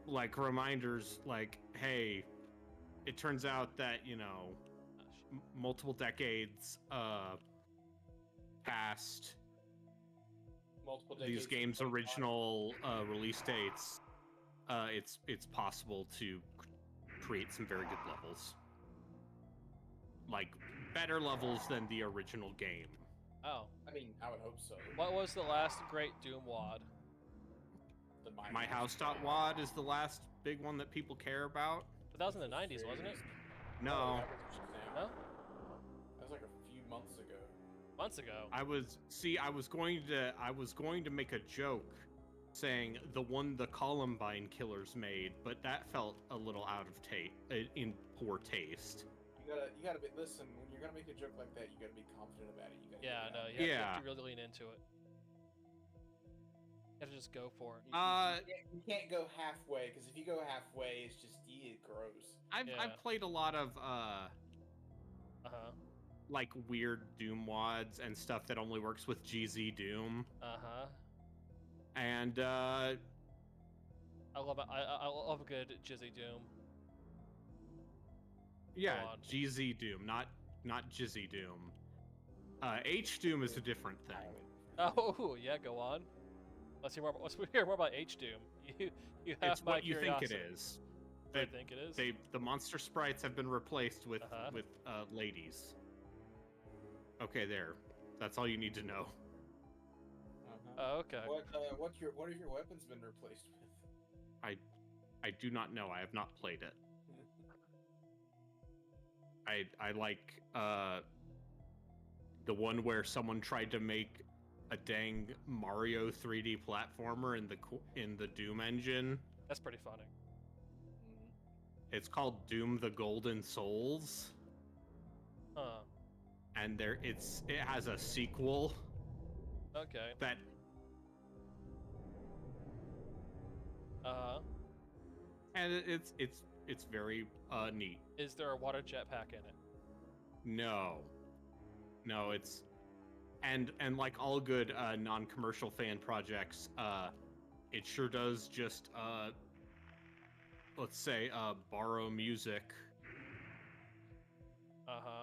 like reminders, like, hey, it turns out that multiple decades past these games' original release dates, it's possible to create some very good levels, like better levels than the original game. Oh. I mean, I would hope so. What was the last great Doom WAD? The MyHouse.wad is the last big one that people care about. But that was in the 90s, wasn't it? No. That was just now. No? That was like a few months ago. Months ago. I was going to make a joke saying the one the Columbine killers made, but that felt a little out of in poor taste. You gotta listen, when you're gonna make a joke like that, you gotta be confident about it. You gotta You have to really lean into it. You have to just go for it. You can't go halfway, because if you go halfway, it's just gross. I've played a lot of like weird Doom wads and stuff that only works with GZ Doom. And I love it. I love a good Jizzy Doom. Yeah, GZ Doom, not Jizzy Doom. H Doom is a different thing. Oh yeah, go on. Let's hear more about H Doom. You have it's my what you curiosity. think it is. I think it is. The monster sprites have been replaced with ladies. Okay, there. That's all you need to know. Oh, okay. What have your weapons been replaced with? I do not know. I have not played it. I like the one where someone tried to make a dang Mario 3D platformer in the Doom engine. That's pretty funny. It's called Doom: The Golden Souls. Huh. And it has a sequel. Okay. That. And it's very neat. Is there a water jetpack in it? No, it's and like all good non-commercial fan projects, it sure does just let's say borrow music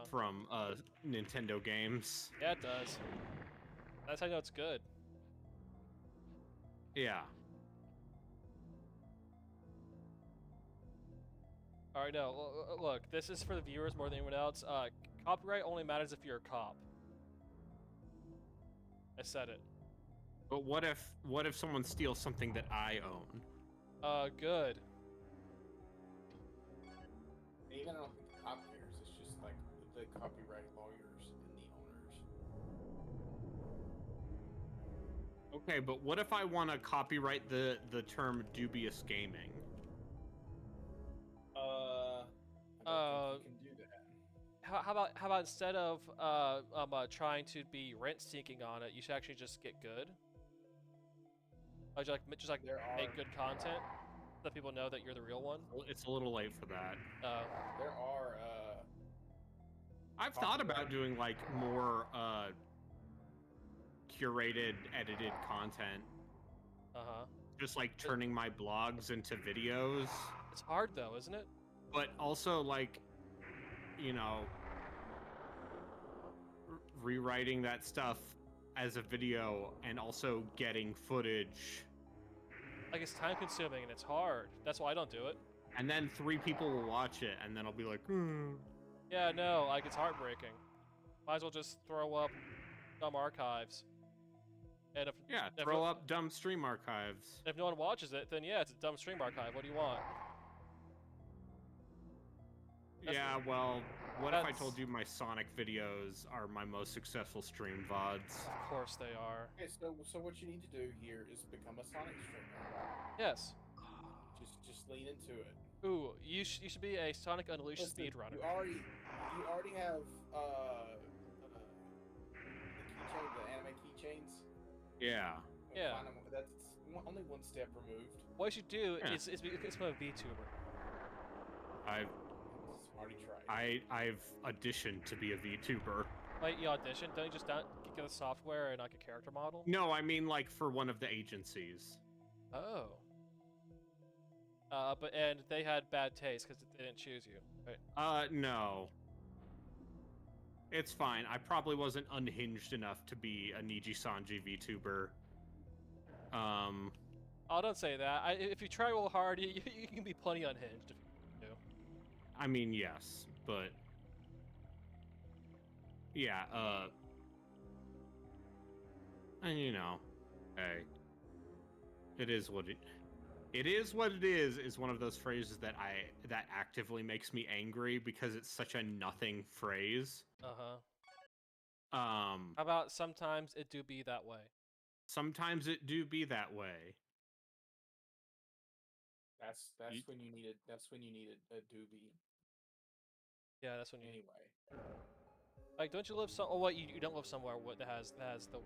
from Nintendo games. Yeah, it does. That's how I know it's good. Yeah. All right, no, look, this is for the viewers more than anyone else. Copyright only matters if you're a cop. I said it. But what if someone steals something that I own? Good. Even I don't think the cop cares. It's just like the copyright lawyers and the owners. Okay, but what if I want to copyright the term dubious gaming? how about instead of trying to be rent seeking on it, you should actually just get good. Like just like make good content, so that people know that you're the real one. It's a little late for that. There are. I've thought about doing like more curated, edited content. Just like turning my blogs into videos. It's hard though, isn't it? But also like, you know, rewriting that stuff as a video and also getting footage. Like, it's time consuming and it's hard. That's why I don't do it. And then 3 people will watch it and then I'll be like, Yeah, no, like, it's heartbreaking. Might as well just throw up dumb archives. And if throw up dumb stream archives. If no one watches it, then yeah, it's a dumb stream archive. What do you want? Well, what if I told you my Sonic videos are my most successful stream VODs? Of course they are. Okay, so what you need to do here is become a Sonic streamer. Yes. Just lean into it. Ooh, you should be a Sonic Unleashed speedrunner. You already have the anime keychains. Yeah. Yeah. That's only one step removed. What you should do is become a VTuber. I've already tried. I've auditioned to be a VTuber. Like, you audition? Don't you just get the software and like a character model? No, I mean like for one of the agencies. Oh. And they had bad taste because they didn't choose you, right? No. It's fine. I probably wasn't unhinged enough to be a Niji Sanji VTuber. Oh, don't say that. If you try real hard, you can be plenty unhinged if you do. I mean, yes, but yeah, and you know, hey, it is what it is what it is one of those phrases that actively makes me angry because it's such a nothing phrase. How about sometimes it do be that way? Sometimes it do be that way. That's when you need it. That's when you need a doobie. Yeah, that's when you. Anyway. Like, don't you live some? Oh, what? You don't live somewhere that has the.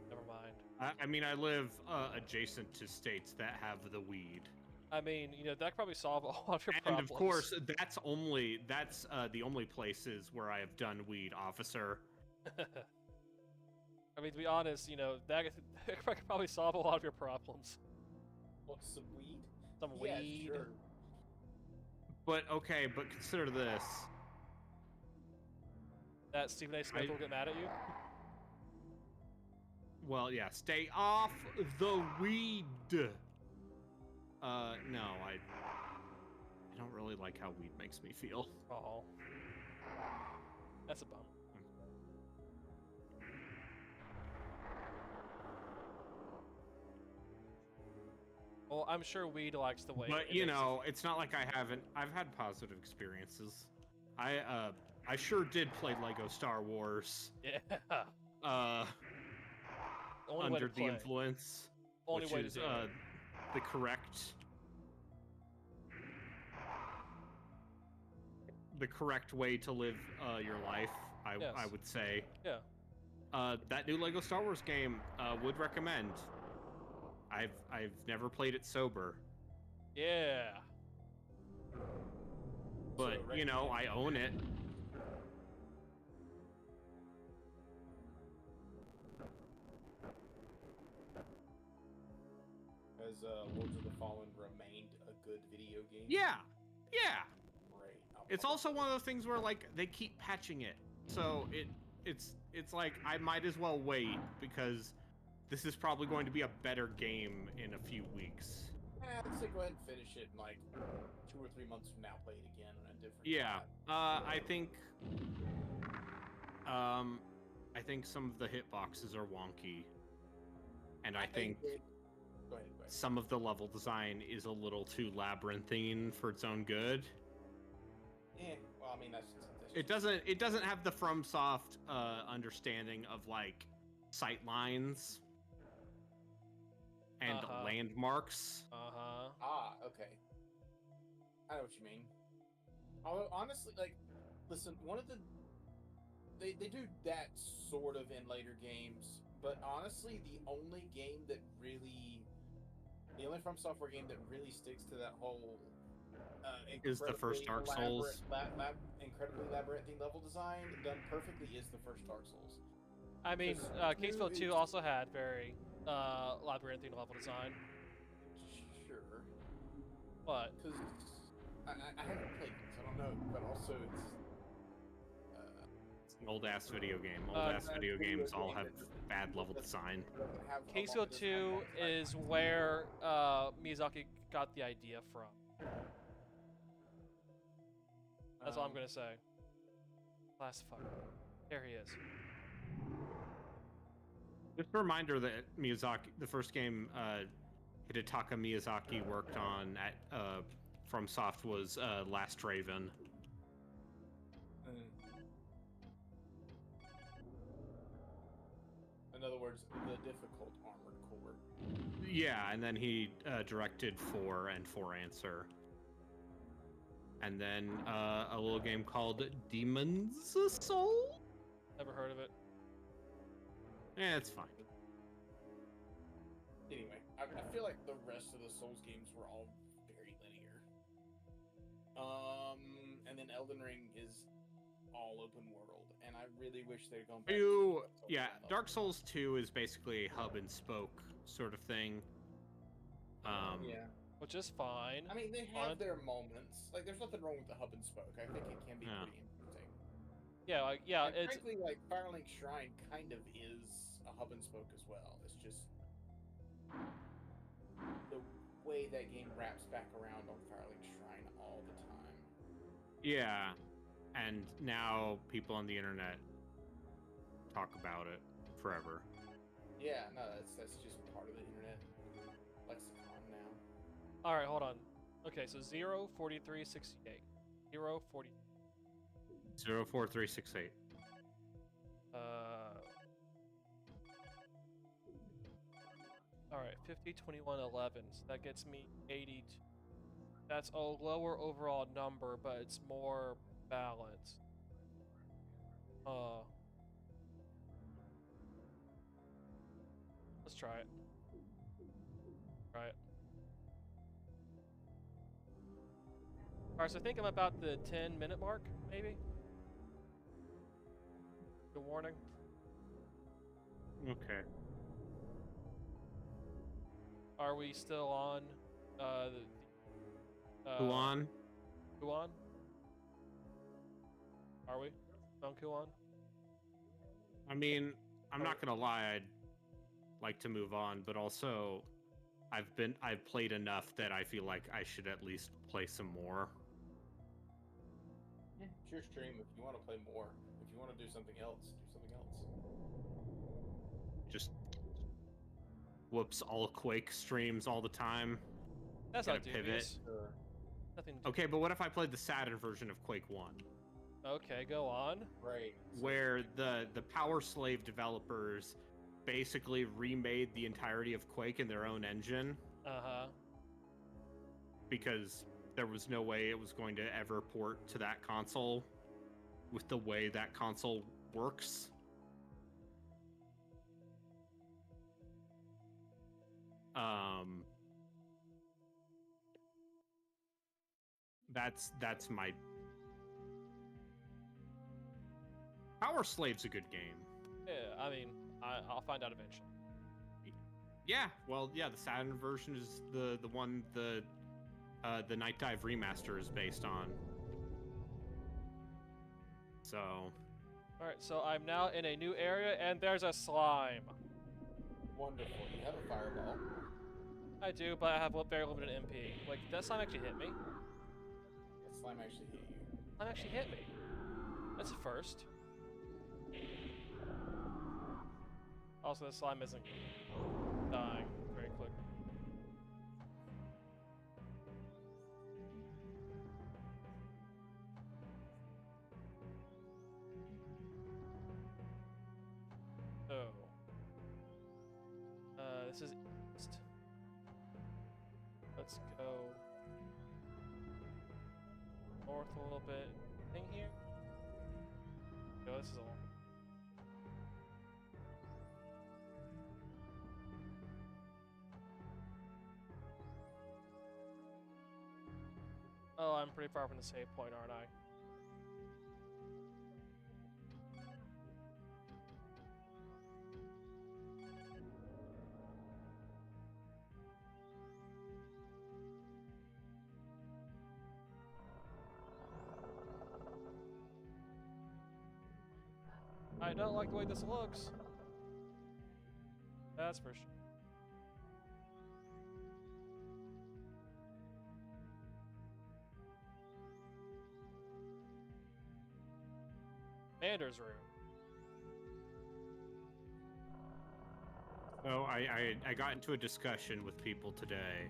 Never mind. I mean, I live adjacent to states that have the weed. I mean, that could probably solve all of your problems. And of course, that's the only places where I have done weed, officer. I mean, to be honest, that could probably solve a lot of your problems. What's some weed? Some weed. Sure. But okay, but consider this. That Stephen A. Smith will get mad at you? Well, yeah, stay off the weed. No, I don't really like how weed makes me feel. Oh. That's a bum. Well, I'm sure weed likes the way. But it's not like I've had positive experiences. I sure did play Lego Star Wars. Yeah. Under the influence, which is the correct way to live your life. I would say. Yeah. That new Lego Star Wars game would recommend. I've never played it sober. Yeah. But I own it. Has Lords of the Fallen remained a good video game? Yeah. Great. It's also one of those things where like they keep patching it, so it's like I might as well wait because this is probably going to be a better game in a few weeks. Let's go ahead and finish it in like 2 or 3 months from now. Play it again on a different. Yeah. I think some of the hitboxes are wonky, and I think. Go ahead. Some of the level design is a little too labyrinthine for its own good. Well, I mean that's it doesn't have the FromSoft understanding of like sight lines and landmarks. Okay. I know what you mean. Although honestly, like Listen, one of the they do that sort of in later games, but honestly, the only From Software game that really sticks to that whole is the first Dark Souls. Incredibly labyrinthine level design done perfectly is the first Dark Souls. I mean, Kingsfield 2 also had very labyrinthine level design. Sure. What? Because I haven't played it, so I don't know. But also, it's an old-ass video game. Old-ass video games all have bad level design. Kingsfield 2 is where Miyazaki got the idea from. That's all I'm gonna say. Last fuck. There he is. Just a reminder that Miyazaki, the first game Hidetaka Miyazaki worked on at FromSoft was Last Raven. In other words, the difficult Armored Core. Yeah, and then he directed 4 and 4 Answer. And then a little game called Demon's Soul? Never heard of it. Yeah, it's fine. Anyway, I feel like the rest of the Souls games were all very linear. And then Elden Ring is all open world, and I really wish they'd gone back yeah, Dark Souls 2 is basically a hub and spoke sort of thing. Yeah. Which is fine. I mean, they have their moments. Like, there's nothing wrong with the hub and spoke. I think it can be pretty interesting. Yeah, and frankly, like, Firelink Shrine kind of is a hub and spoke as well. It's just the way that game wraps back around on Firelink Shrine all the time. Yeah, and now people on the internet talk about it forever. Yeah, no, that's just part of the internet lexicon now. All right, hold on. Okay, so 0, 43, 68. 0, 40. 04368. All right, 50, 21, 11. So that gets me 82. That's a lower overall number, but it's more balanced. Let's try it. Try it. Alright, so I think I'm about the 10-minute mark, maybe? Good warning. Okay. Are we still on Kuon? Kuon? Are we on Kuon? I mean, I'm not gonna lie, I'd like to move on, but also I've played enough that I feel like I should at least play some more. Yeah, it's your stream. If you want to play more, if you want to do something else, do something else. Just whoops, all Quake streams all the time. That's Gotta not dubious. Sure. Nothing. Okay, but what if I played the Saturn version of Quake 1? Okay, go on. Right. Where the Power Slave developers basically remade the entirety of Quake in their own engine. Uh-huh. Because there was no way it was going to ever port to that console with the way that console works. That's my... Power Slave's a good game. Yeah, I mean, I'll find out eventually. Yeah, well, yeah, the Saturn version is the one the Night Dive remaster is based on. So. All right, so I'm now in a new area, and there's a slime. Wonderful. You have a fireball. I do, but I have very limited MP. Like, that slime actually hit me. That slime actually hit you. Slime actually hit me. That's a first. Also, the slime isn't dying very quickly. So, this is east. Let's go north a little bit. Thing here. Yo, this is all. Oh, I'm pretty far from the save point, aren't I? I don't like the way this looks. That's for sure. Commander's room. So I got into a discussion with people today.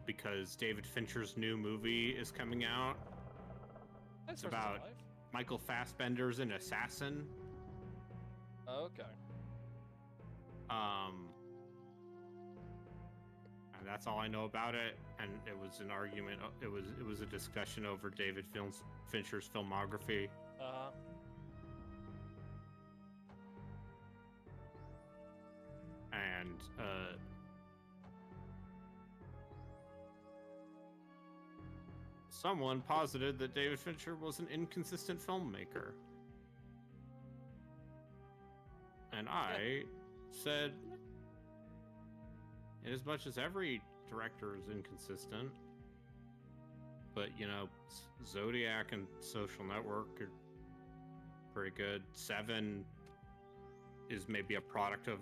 Because David Fincher's new movie is coming out. That's it's about Michael Fassbender's an assassin. Okay. And that's all I know about it. And it was an argument. It was a discussion over David Fincher's filmography. And someone posited that David Fincher was an inconsistent filmmaker. And I said, as much as every director is inconsistent, but you know, Zodiac and Social Network are pretty good. Seven is maybe a product of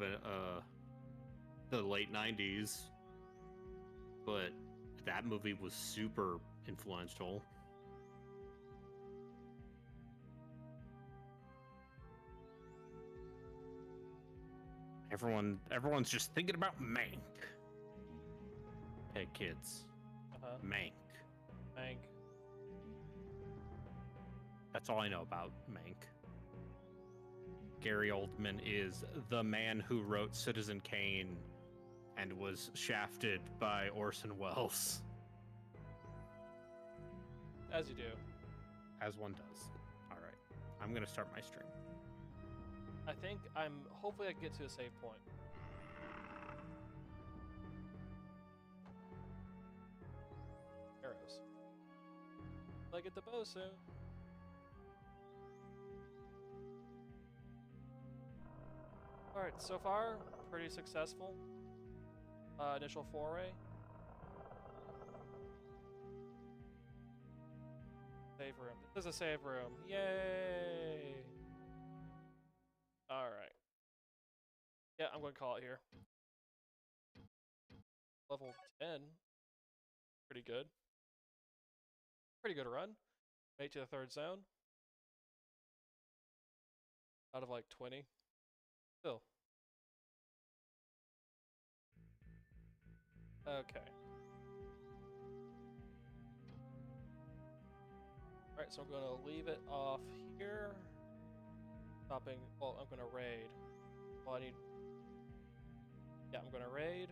the late 90s, but that movie was super influential. Everyone's just thinking about Mank. Hey kids, Mank. That's all I know about Mank. Gary Oldman is the man who wrote Citizen Kane and was shafted by Orson Welles. As you do. As one does. All right. I'm going to start my stream. I think hopefully I can get to a save point. Arrows. Will I get the bow soon? Alright, so far, pretty successful. Initial foray. Save room. This is a save room. Yay! Alright. Yeah, I'm going to call it here. Level 10. Pretty good. Pretty good run. Made it to the third zone. Out of like 20. Still. Okay. Alright, so I'm going to leave it off here. Stopping. Well, I'm going to raid. Well, I need. Yeah, I'm going to raid.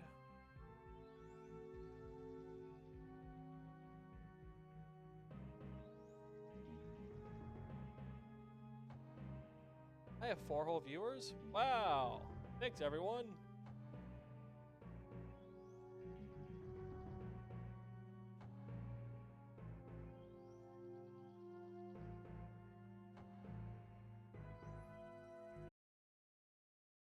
I have 4 whole viewers? Wow! Thanks, everyone!